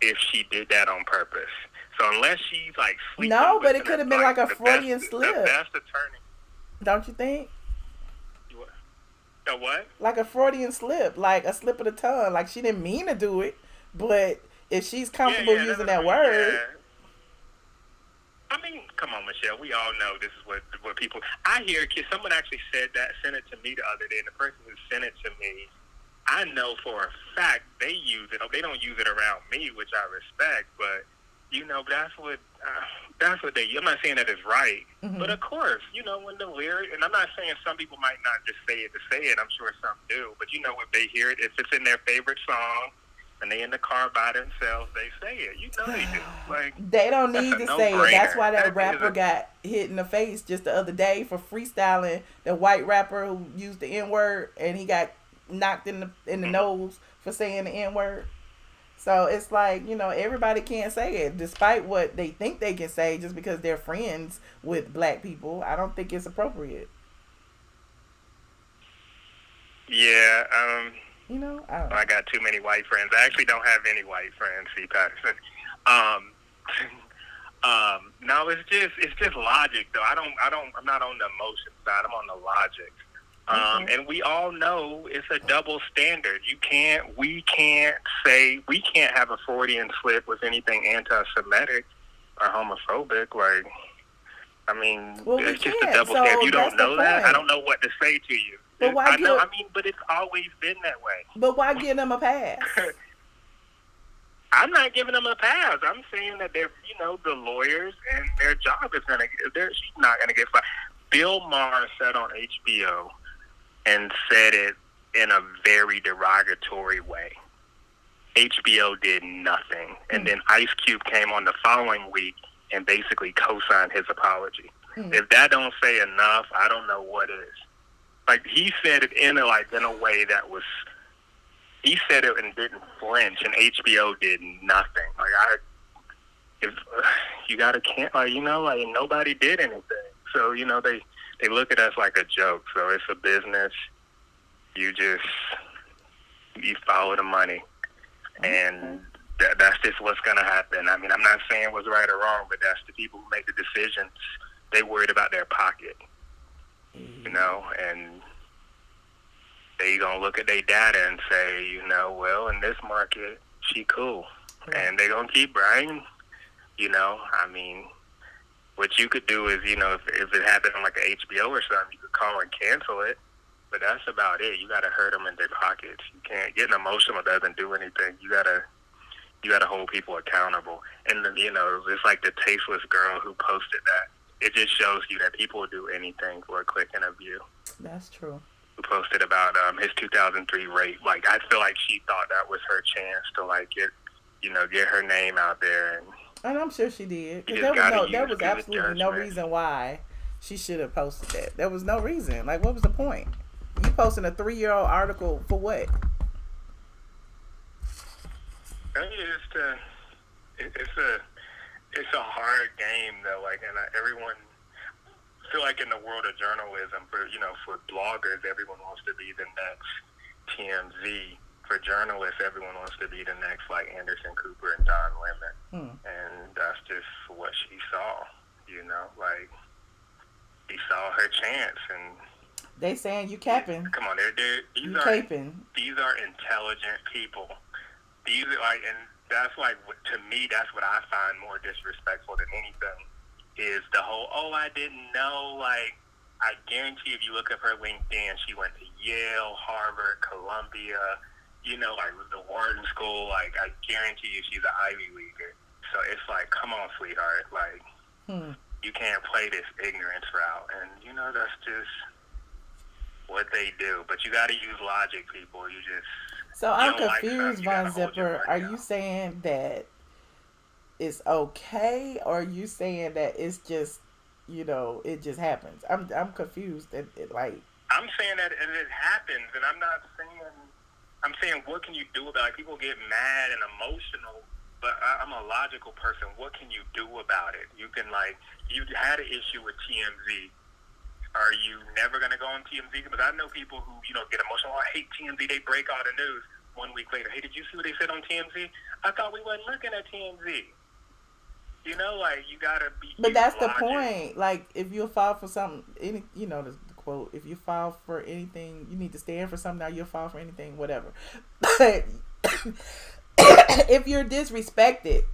if she did that on purpose. So unless she's, like, sleeping. No, but it could have been like a Freudian slip. The best attorney. Don't you think? A what? Like a Freudian slip, like a slip of the tongue. Like, she didn't mean to do it, but if she's comfortable using that word. Yeah. I mean, come on, Michelle. We all know this is what people. I hear kids. Someone actually sent it to me the other day, and the person who sent it to me, I know for a fact they use it. They don't use it around me, which I respect, but that's what they. I'm not saying that it's right, but of course, when the lyric, and I'm not saying some people might not just say it to say it. I'm sure some do, but if they hear it, if it's in their favorite song. And they in the car by themselves, they say it. They do. Like, they don't need to say it. That's why that rapper got hit in the face just the other day for freestyling. The white rapper who used the N-word, and he got knocked in the nose for saying the N-word. So it's like, everybody can't say it, despite what they think they can say, just because they're friends with black people. I don't think it's appropriate. Yeah, I don't know. I got too many white friends. I actually don't have any white friends, C. Patterson. know, it's just logic though. I'm not on the emotion side. I'm on the logic. And we all know it's a double standard. We can't have a Freudian slip with anything anti-Semitic or homophobic. Like, I mean, it's just a double standard. If you don't know that, I don't know what to say to you. But but it's always been that way. But why give them a pass? I'm not giving them a pass. I'm saying that they're, the lawyers and their job is she's not going to get fired. Bill Maher said on HBO and said it in a very derogatory way. HBO did nothing. And then Ice Cube came on the following week and basically co-signed his apology. If that don't say enough, I don't know what is. Like, he said it in a way that was, he said it and didn't flinch, and HBO did nothing. Nobody did anything. So, they look at us like a joke. So it's a business. You follow the money. And that's just what's going to happen. I mean, I'm not saying what's right or wrong, but that's the people who make the decisions. They worried about their pocket, and they going to look at their data and say, well, in this market, she cool. And they going to keep Bryant, I mean, what you could do is, if it happened on like an HBO or something, you could call and cancel it. But that's about it. You got to hurt them in their pockets. You can't getting emotional doesn't do anything. You gotta hold people accountable. And then, it's like the tasteless girl who posted that. It just shows you that people will do anything for a click and a view. That's true. Who posted about his 2003 rape? Like, I feel like she thought that was her chance to get her name out there. And I'm sure she did. Because there was absolutely no reason why she should have posted that. There was no reason. Like, what was the point? You posting a 3-year-old article for what? It's a hard game though. Like, and everyone feel like in the world of journalism, for bloggers, everyone wants to be the next TMZ. For journalists, everyone wants to be the next like Anderson Cooper and Don Lemon, and that's just what she saw. Like, she saw her chance, and they saying you capping. Come on, these are intelligent people. These are like, and that's like, to me, that's what I find more disrespectful than anything is the whole, I didn't know. Like, I guarantee if you look up her LinkedIn, she went to Yale, Harvard, Columbia, like the Wharton School. Like, I guarantee you she's an Ivy Leaguer. So it's like, come on, sweetheart. Like, you can't play this ignorance route. And, that's just what they do. But you got to use logic, people. So I'm confused, Von Zipper. Are you saying that it's okay, or are you saying that it's just, it just happens? I'm confused. I'm saying that it happens, and I'm saying what can you do about it? People get mad and emotional, but I'm a logical person. What can you do about it? You can, you had an issue with TMZ. Are you never going to go on TMZ? Because I know people who, get emotional. I hate TMZ. They break all the news. 1 week later, hey, did you see what they said on TMZ? I thought we weren't looking at TMZ. You got to be... But that's logic. The point. Like, if you file for something, the quote, if you file for anything, you need to stand for something, now you'll file for anything, whatever. But if you're disrespected,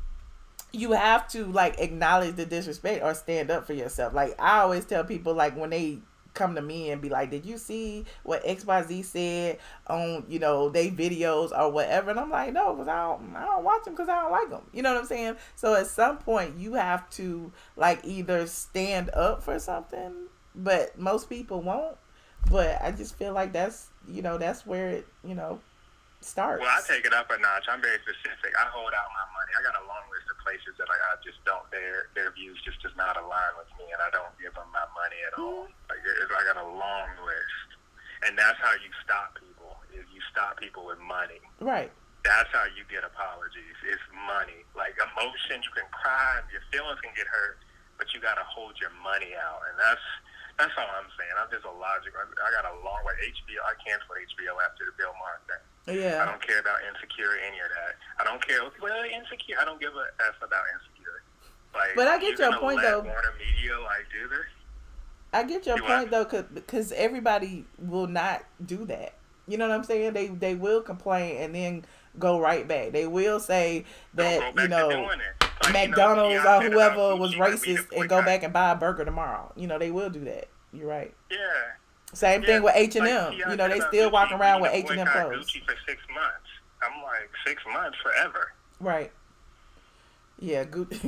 you have to acknowledge the disrespect or stand up for yourself. Like, I always tell people, when they come to me and be like, did you see what XYZ said on they videos or whatever? And I'm like, no, because I don't watch them because I don't like them. You know what I'm saying? So at some point you have to either stand up for something, but most people won't. But I just feel like that's that's where it starts. Well, I take it up a notch. I'm very specific. I hold out my money. I got a long list of places that I just don't, their views just does not align with me, and I don't give them my money at all. I got a long list. And that's how you stop people, is you stop people with money. Right. That's how you get apologies. It's money. Like, emotion, you can cry, your feelings can get hurt, but you got to hold your money out. And that's all I'm saying. I'm just a logic. I got a long way. HBO, I canceled HBO after the Bill Maher thing. Yeah. I don't care about Insecure, any of that. I don't care. Well, Insecure, I don't give a F about Insecure. But I get your point, though. Warner Media, do this? I get your point, though, because everybody will not do that. You know what I'm saying? They will complain and then go right back. They will say that, McDonald's or whoever was racist and go back and buy a burger tomorrow. They will do that. You're right. Yeah. Same thing with H&M. They still walk around with H&M clothes. Gucci for 6 months. I'm like, 6 months forever. Right. Yeah, good. So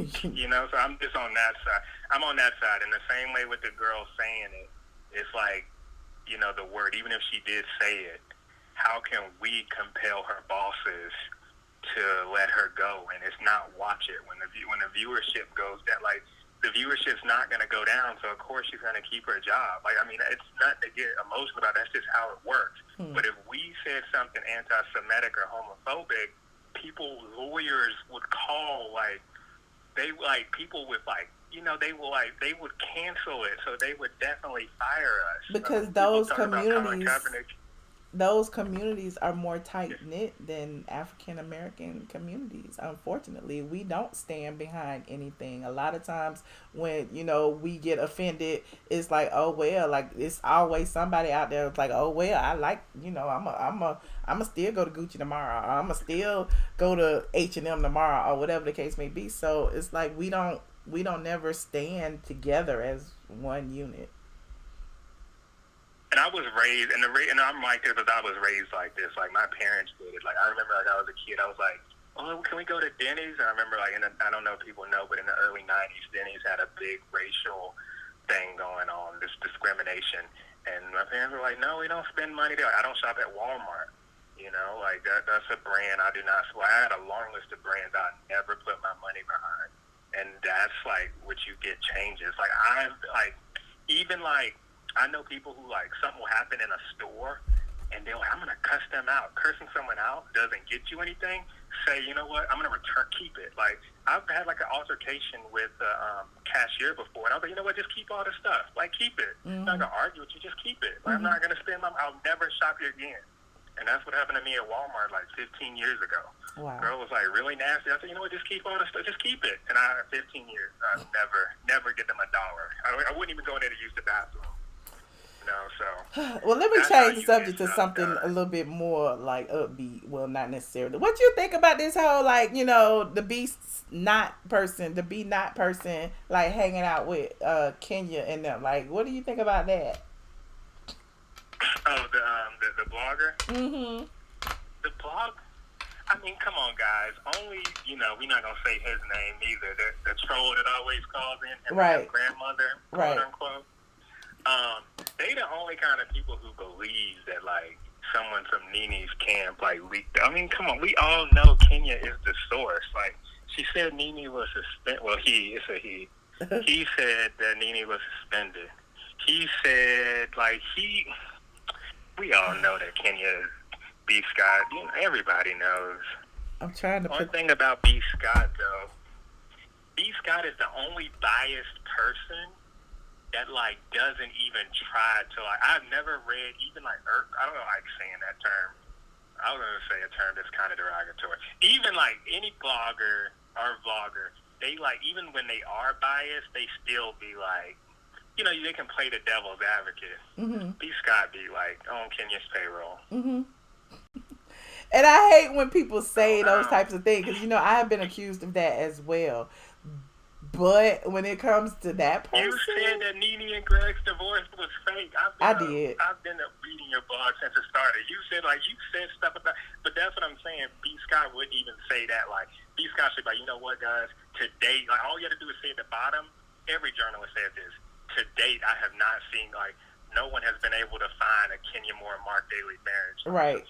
I'm just on that side. I'm on that side. In the same way with the girl saying it, it's like, the word, even if she did say it, how can we compel her bosses to let her go and it's not watch it when the viewership goes down? The viewership's not going to go down, so of course she's going to keep her job. It's not to get emotional about it. That's just how it works. But if we said something anti-Semitic or homophobic, lawyers would call, people with, they would cancel it, so they would definitely fire us. Because those communities are more tight-knit than African-American communities. Unfortunately, we don't stand behind anything. A lot of times when, we get offended, it's like, oh, well, it's always somebody out there that's like, oh, well, I like, I'm still go to Gucci tomorrow. Or I'm going to still go to H&M tomorrow or whatever the case may be. So it's like we don't never stand together as one unit. And I was raised, and I'm like this because I was raised like this. My parents did it. I remember, I was a kid, I was like, oh, can we go to Denny's? And I remember, I don't know if people know, but in the early 90s, Denny's had a big racial thing going on, this discrimination. And my parents were like, no, we don't spend money there. I don't shop at Walmart. That's a brand I do not. So I had a long list of brands I never put my money behind. And that's, what you get changes. I know people who, something will happen in a store, and they're like, I'm going to cuss them out. Cursing someone out doesn't get you anything. Say, you know what, I'm going to keep it. I've had, an altercation with a cashier before, and I was like, you know what, just keep all the stuff. Keep it. I'm not going to argue with you, just keep it. I'm not going to spend I'll never shop here again. And that's what happened to me at Walmart, 15 years ago. Wow. Girl was, really nasty. I said, you know what, just keep all the stuff. Just keep it. And 15 years, I never get them $1. I wouldn't even go in there to use the bathroom. Well, let me change the subject to something a little bit more upbeat. Well, not necessarily. What you think about this whole the be not person hanging out with Kenya and them? What do you think about that? Oh, the blogger. Mm-hmm. The blog. I mean, come on, guys. Only we're not gonna say his name either. The troll that always calls in, right? Grandmother, quote unquote. They the only kind of people who believe that someone from Nene's camp leaked. I mean, come on, we all know Kenya is the source. She said Nene was suspended. Well, it's a he. He said that Nene was suspended. He said we all know that Kenya is B. Scott. Everybody knows. I'm trying to. One thing about B. Scott though, B. Scott is the only biased person that doesn't even try to I've never read even I don't know saying that term. I was gonna say a term that's kind of derogatory. Even any blogger or vlogger, they even when they are biased, they still be they can play the devil's advocate. Mm-hmm. B. Scott be on Kenya's payroll. Mm-hmm. And I hate when people say those types of things because I have been accused of that as well. But when it comes to that person, you said that Nene and Greg's divorce was fake. I did. I've been reading your blog since it started. You said you said stuff about, but that's what I'm saying. B. Scott wouldn't even say that. B. Scott should be you know what, guys? To date, all you have to do is say at the bottom. Every journalist said this. To date, I have not seen no one has been able to find a Kenya Moore and Mark Daly marriage. Right.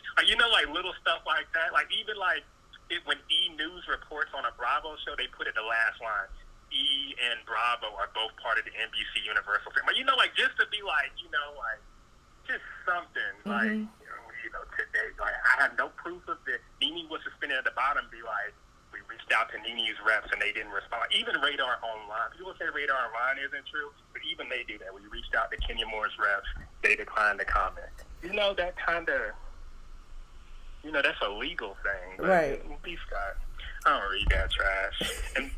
Little stuff like that. Even when E! News reports on a Bravo show, they put it the last line. E and Bravo are both part of the NBC Universal family. Just to be just something mm-hmm. Today I have no proof of it. Nene was suspended at the bottom. We reached out to Nene's reps and they didn't respond. Even Radar Online. People say Radar Online isn't true, but even they do that. We reached out to Kenya Moore's reps. They declined to comment. That kind of that's a legal thing. Right. B. Scott, I don't read that trash. And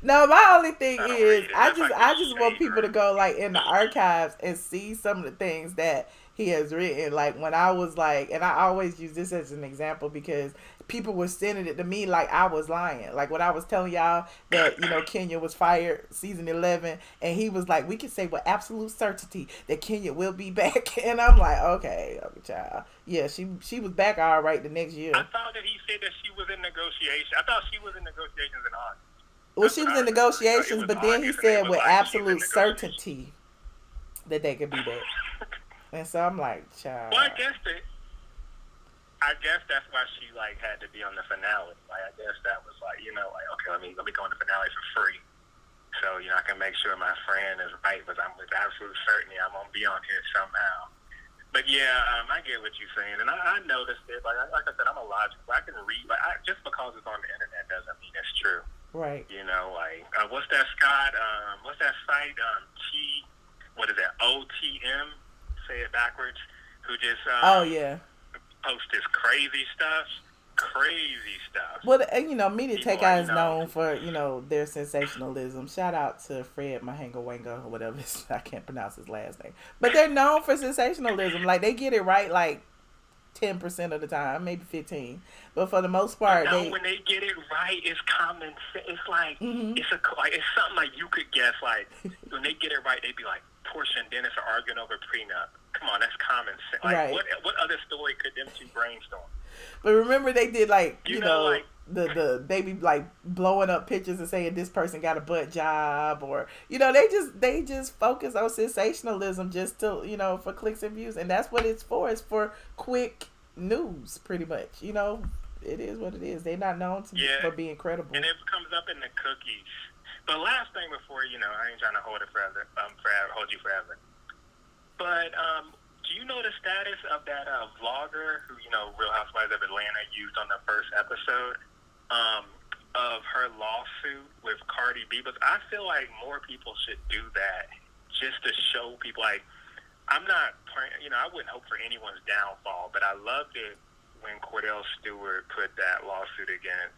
No, my only thing is, I Like just want people to go like in the archives and see some of the things that he has written. Like when I was like, and I always use this as an example because people were sending it to me like I was lying. Like when I was telling y'all that, you know, Kenya was fired season 11, and he was like, we can say with absolute certainty that Kenya will be back. And I'm like, okay, child. Yeah, she was back all right the next year. I thought that he said that she was in negotiation. I thought she was in negotiations in August. Well, she was in negotiations, but then he said with absolute certainty that they could be back. And so I'm like, child. Well, I guess that's why she like had to be on the finale. Like I guess that was like, you know, like okay, let me go on the finale for free, so you know I can make sure my friend is right, but I'm with absolute certainty I'm gonna be on here somehow. But yeah, I get what you're saying, and I noticed it. Like I said, I'm a logical. I can read, but just because it's on the internet doesn't mean it's true. Right. You know, like what's that Scott? What's that site? What is that? OTM? Say it backwards. Who just oh yeah, post this crazy stuff. Well, you know, Media Takeout is known for, you know, their sensationalism. Shout out to Fred Mahanga Wanga or whatever. I can't pronounce his last name, but they're known for sensationalism. Like they get it right, like 10% of the time, maybe 15%, but for the most part, when they get it right, it's common sense. It's like it's something like you could guess. Like when they get it right, they'd be like, Portia and Dennis are arguing over prenup. Come on, that's common sense. Like right. what other story could them two brainstorm? But remember, they did like you know like, they be like blowing up pictures and saying this person got a butt job, or you know they just focus on sensationalism just to, you know, for clicks and views, and that's what it's for. It's for quick news, pretty much. You know, it is what it is. They're not known for being credible. And it comes up in the cookies. But last thing before, you know, I ain't trying to hold it forever, hold you forever. But do you know the status of that vlogger who, you know, Real Housewives of Atlanta used on the first episode of her lawsuit with Cardi B? But I feel like more people should do that just to show people, like, I'm not, you know, I wouldn't hope for anyone's downfall, but I loved it when Cordell Stewart put that lawsuit against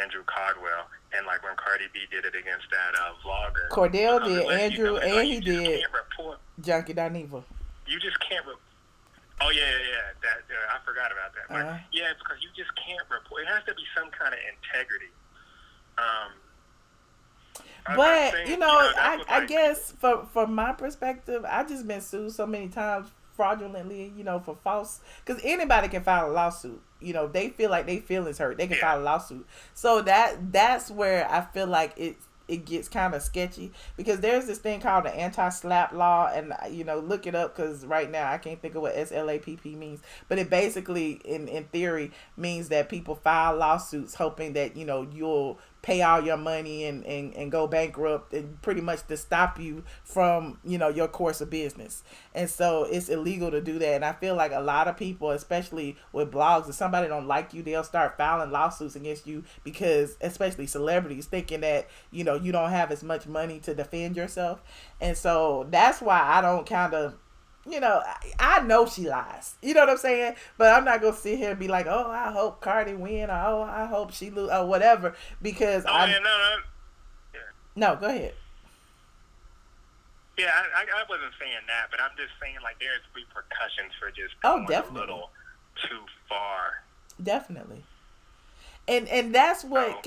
Andrew Caldwell, and like when Cardi B did it against that vlogger. Cordell did Andrew, you know, and he did Junkie Dineva. You just can't. Oh yeah. That I forgot about that. But yeah, it's because you just can't report. It has to be some kind of integrity. But you know, I guess from my perspective, I've just been sued so many times fraudulently, you know, for false, because anybody can file a lawsuit. You know, they feel like they feelings hurt, they can file a lawsuit. So that's where I feel like it gets kind of sketchy, because there's this thing called the anti-slap law, and you know, look it up, because right now I can't think of what SLAPP means, but it basically in theory means that people file lawsuits hoping that, you know, you'll pay all your money and go bankrupt, and pretty much to stop you from, you know, your course of business. And so it's illegal to do that. And I feel like a lot of people, especially with blogs, if somebody don't like you, they'll start filing lawsuits against you, because especially celebrities, thinking that, you know, you don't have as much money to defend yourself. And so that's why I don't kind of, you know, I know she lies. You know what I'm saying? But I'm not going to sit here and be like, oh, I hope Cardi win, or oh, I hope she lose, or whatever, because No, go ahead. Yeah, I wasn't saying that, but I'm just saying, like, there's repercussions for just going a little too far. Definitely. And that's what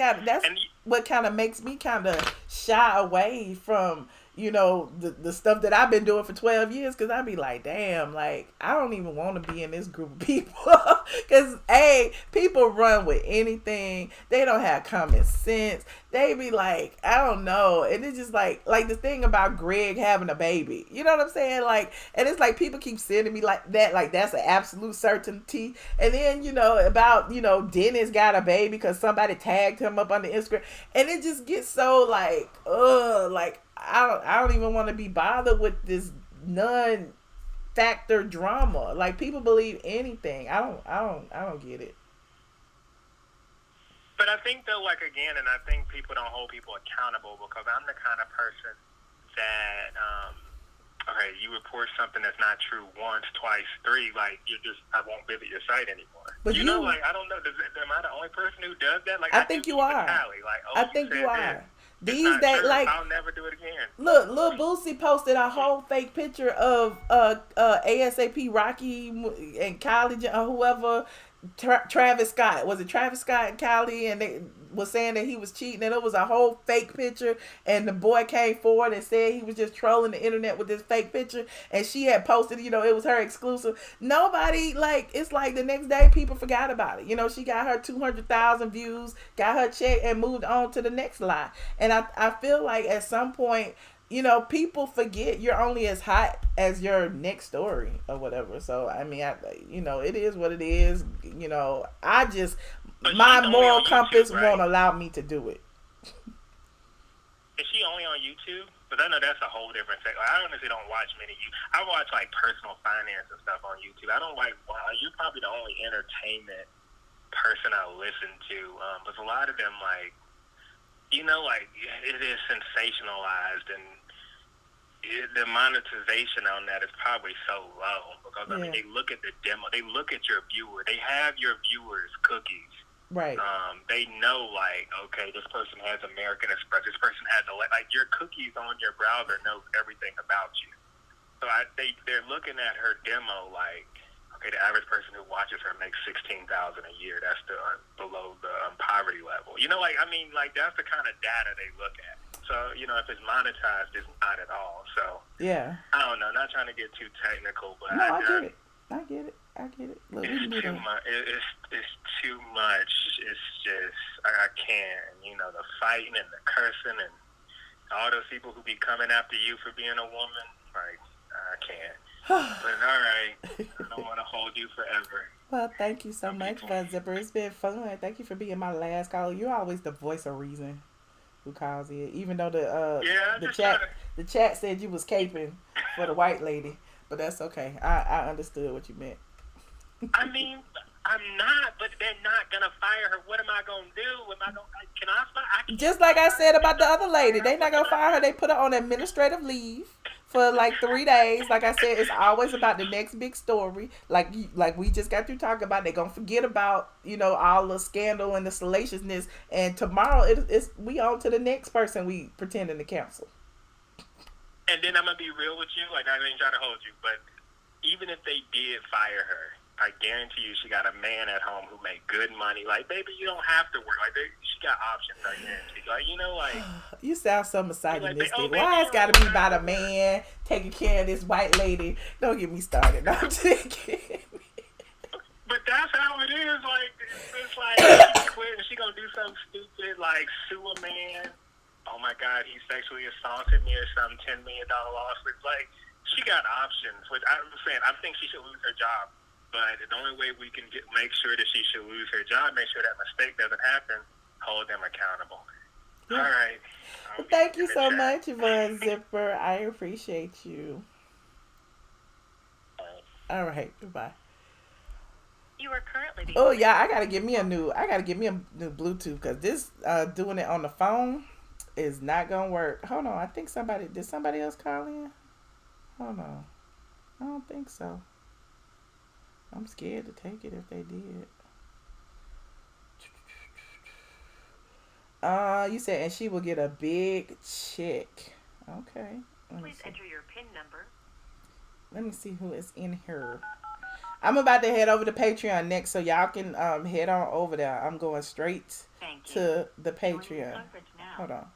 what kind of makes me kind of shy away from, you know, the stuff that I've been doing for 12 years, because I be like, damn, like, I don't even want to be in this group of people, because people run with anything. They don't have common sense. They be like, I don't know, and it's just like the thing about Greg having a baby, you know what I'm saying? Like, and it's like people keep sending me like that, like that's an absolute certainty. And then, you know, about, you know, Dennis got a baby because somebody tagged him up on the Instagram, and it just gets so like, like I don't even want to be bothered with this non-factor drama. Like, people believe anything. I don't get it. But I think, though, like, again, and I think people don't hold people accountable, because I'm the kind of person that, okay, you report something that's not true once, twice, three, like, I won't visit your site anymore. But you know, like, I don't know, am I the only person who does that? Like, I think you are. Like, I think you are. These days, like, I'll never do it again. Look, Lil Boosie posted a whole fake picture of ASAP Rocky and Kylie or whoever. Travis Scott, was it Travis Scott and Kylie, and they was saying that he was cheating, and it was a whole fake picture, and the boy came forward and said he was just trolling the internet with this fake picture, and she had posted, it was her exclusive. Nobody, like, it's like the next day people forgot about it. She got her 200,000 views, got her check, and moved on to the next lie. And I feel like at some point, people forget you're only as hot as your next story or whatever. So, I mean, it is what it is. I just, my moral compass won't allow me to do it. Is she only on YouTube? But I know that's a whole different thing. I honestly don't watch many. I watch, like, personal finance and stuff on YouTube. I don't like, you're probably the only entertainment person I listen to. But a lot of them, like, it is sensationalized, and the monetization on that is probably so low because I mean they look at the demo, they look at your viewer, they have your viewers' cookies, right? They know, like, okay, this person has American Express, this person has like your cookies on your browser knows everything about you. So they're looking at her demo like, okay, the average person who watches her makes $16,000 a year. That's below the poverty level. That's the kind of data they look at. So, if it's monetized, it's not at all. So, yeah. I don't know. Not trying to get too technical, but no, I get it. Look, it's too much. It's too much. It's just, I can't. The fighting and the cursing and all those people who be coming after you for being a woman, like, I can't. But all right, I don't want to hold you forever. Well, thank you so much, Buzz Zipper. It's been fun. Thank you for being my last caller. You're always the voice of reason who calls it, even though the chat said you was caping for the white lady, but that's okay. I understood what you meant. I mean, I'm not, but they're not gonna fire her. What am I gonna do? Can I fire? Just like I said about the other lady, they not gonna fire her. They put her on administrative leave for like 3 days. Like I said, it's always about the next big story. Like we just got through talking about. They're gonna forget about all the scandal and the salaciousness. And tomorrow it's we on to the next person we pretending to cancel. And then I'm gonna be real with you. Like, I ain't trying to hold you, but even if they did fire her, I guarantee you she got a man at home who make good money. Like, baby, you don't have to work. Like, she got options, I guarantee. Like, You sound so misogynistic. Like, why it's got to be about a man taking care of this white lady? Don't get me started. No, I'm just kidding. But that's how it is. Like, it's like she quit and she gonna do something stupid like sue a man. Oh my God, he sexually assaulted me or some $10 million lawsuit. Like, she got options. Which I'm saying, I think she should lose her job. But the only way we can make sure that she should lose her job, make sure that mistake doesn't happen, hold them accountable. Yeah. All right. Well, thank you so much, Yvonne Zipper. I appreciate you. All right. Goodbye. You are currently. Oh yeah, I gotta get me a new Bluetooth because this doing it on the phone is not gonna work. Hold on. I think did somebody else call in? Hold on. I don't think so. I'm scared to take it if they did. You said, and she will get a big check. Okay. Please enter your PIN number. Let me see who is in here. I'm about to head over to Patreon next, so y'all can head on over there. I'm going straight to the Patreon. Hold on.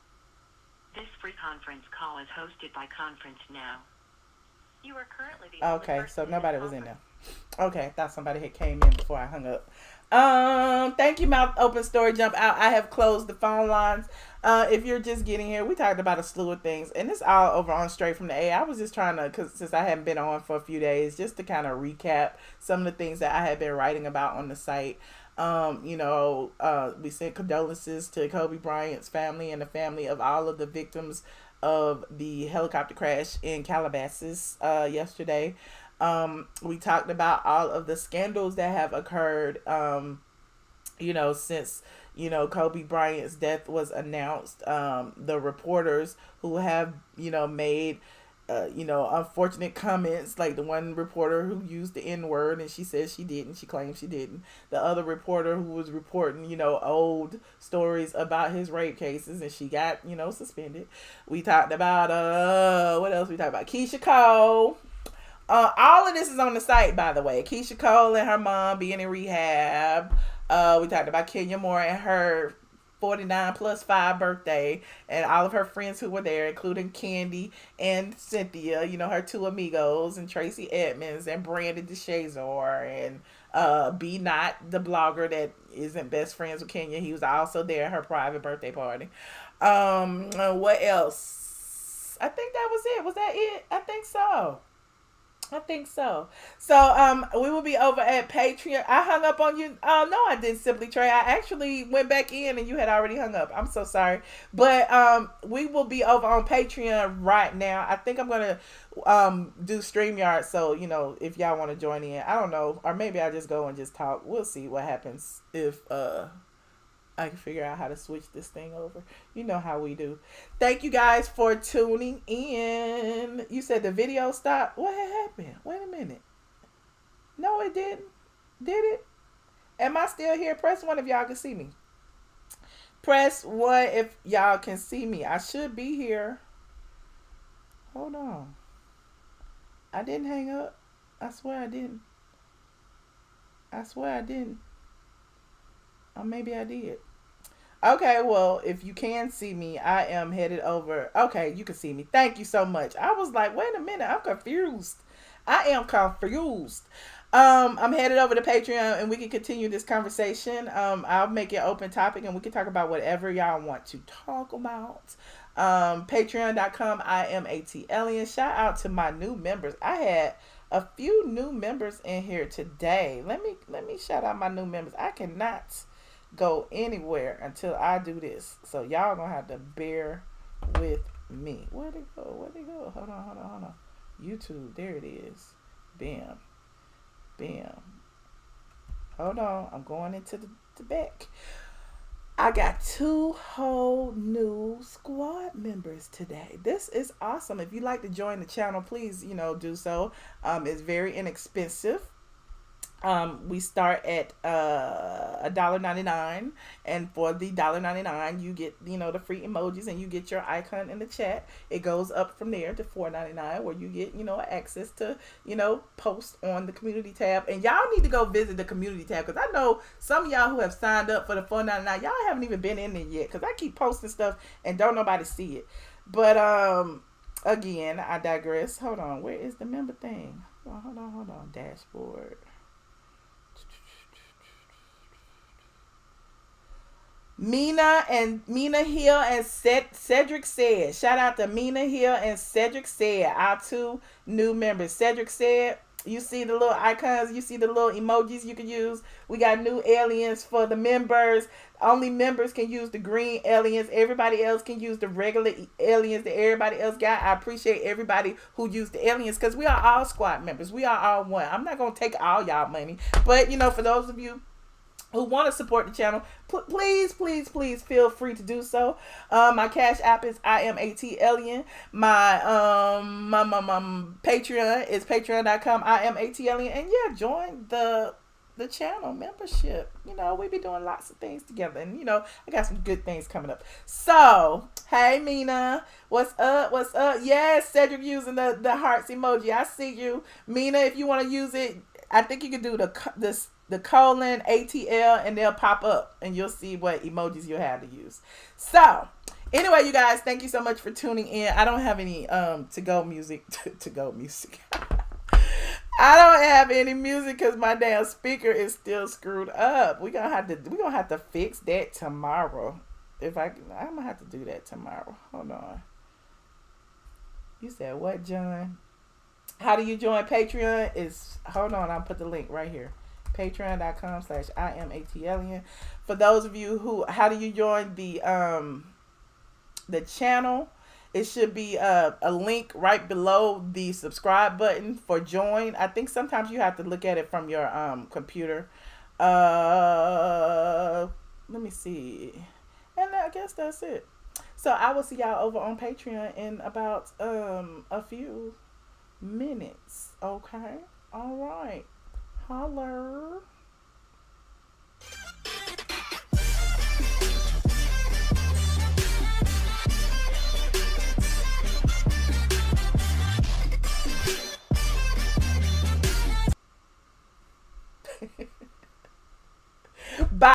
This free conference call is hosted by Conference Now. You are currently the okay, so nobody was in there. Okay, I thought somebody had came in before I hung up. Thank you, Mouth Open Story Jump Out. I have closed the phone lines. If you're just getting here, we talked about a slew of things, and it's all over on Straight from the A. I was just trying to, cause since I haven't been on for a few days, just to kind of recap some of the things that I had been writing about on the site. We sent condolences to Kobe Bryant's family and the family of all of the victims of the helicopter crash in Calabasas yesterday. We talked about all of the scandals that have occurred, since, Kobe Bryant's death was announced. The reporters who have, made unfortunate comments, like the one reporter who used the N-word and she says she didn't. She claims she didn't. The other reporter who was reporting, old stories about his rape cases, and she got, suspended. We talked about, what else we talked about? Keyshia Cole. All of this is on the site, by the way. Keyshia Cole and her mom being in rehab. We talked about Kenya Moore and her 49 plus 5 birthday, and all of her friends who were there, including Candy and Cynthia, her 2 amigos, and Tracy Edmonds and Brandon DeShazor, and B Not, the blogger that isn't best friends with Kenya. He was also there at her private birthday party. What else? I think that was it. Was that it? I think so. So, we will be over at Patreon. I hung up on you. Oh, no, I didn't, Simply Trey. I actually went back in and you had already hung up. I'm so sorry. But, we will be over on Patreon right now. I think I'm going to, do StreamYard. So, if y'all want to join in, I don't know. Or maybe I'll just go and just talk. We'll see what happens if, I can figure out how to switch this thing over. You know how we do. Thank you guys for tuning in. You said the video stopped. What happened? Wait a minute. No, it didn't. Did it? Am I still here? Press 1 if y'all can see me. Press 1 if y'all can see me. I should be here. Hold on. I didn't hang up. I swear I didn't. Or maybe I did. Okay, well, if you can see me, I am headed over. Okay, you can see me. Thank you so much. I was like, wait a minute, I'm confused. I'm headed over to Patreon and we can continue this conversation. I'll make it open topic and we can talk about whatever y'all want to talk about. Patreon.com, iamATLien. Shout out to my new members. I had a few new members in here today. Let me shout out my new members. I cannot go anywhere until I do this. So y'all gonna have to bear with me. Where'd it go? Hold on. YouTube, there it is. Bam. Hold on, I'm going into the back. I got 2 whole new squad members today. This is awesome. If you'd like to join the channel, please, do so. It's very inexpensive. We start at $1.99, and for the $1.99 you get the free emojis and you get your icon in the chat. It goes up from there to $4.99 where you get access to post on the community tab. And y'all need to go visit the community tab because I know some of y'all who have signed up for the $4.99, y'all haven't even been in there yet because I keep posting stuff and don't nobody see it. But again, I digress. Hold on, where is the member thing? Hold on, dashboard. Mina Hill and Cedric said. Shout out to Mina Hill and Cedric said. Our 2 new members. Cedric said, you see the little icons, you see the little emojis you can use. We got new aliens for the members. Only members can use the green aliens. Everybody else can use the regular aliens that everybody else got. I appreciate everybody who used the aliens because we are all squad members. We are all one. I'm not going to take all y'all money. But, for those of you who want to support the channel, please feel free to do so. My Cash App is iamATLien. My Patreon is patreon.com iamATLien. And yeah, join the channel membership. We be doing lots of things together, and I got some good things coming up. So hey Mina, what's up? Yes, Cedric using the hearts emoji. I see you, Mina. If you want to use it, I think you can do the colon ATL and they'll pop up and you'll see what emojis you'll have to use. So anyway, you guys, thank you so much for tuning in. I don't have any to-go music. I don't have any music because my damn speaker is still screwed up. We're gonna have to fix that tomorrow. I'm gonna have to do that tomorrow. Hold on. You said what, John? How do you join Patreon? Hold on, I'll put the link right here. Patreon.com/iamATLien. For those of you how do you join the channel? It should be a link right below the subscribe button for join. I think sometimes you have to look at it from your computer. Let me see. And I guess that's it. So I will see y'all over on Patreon in about a few minutes. Okay. All right. Holler. Bye.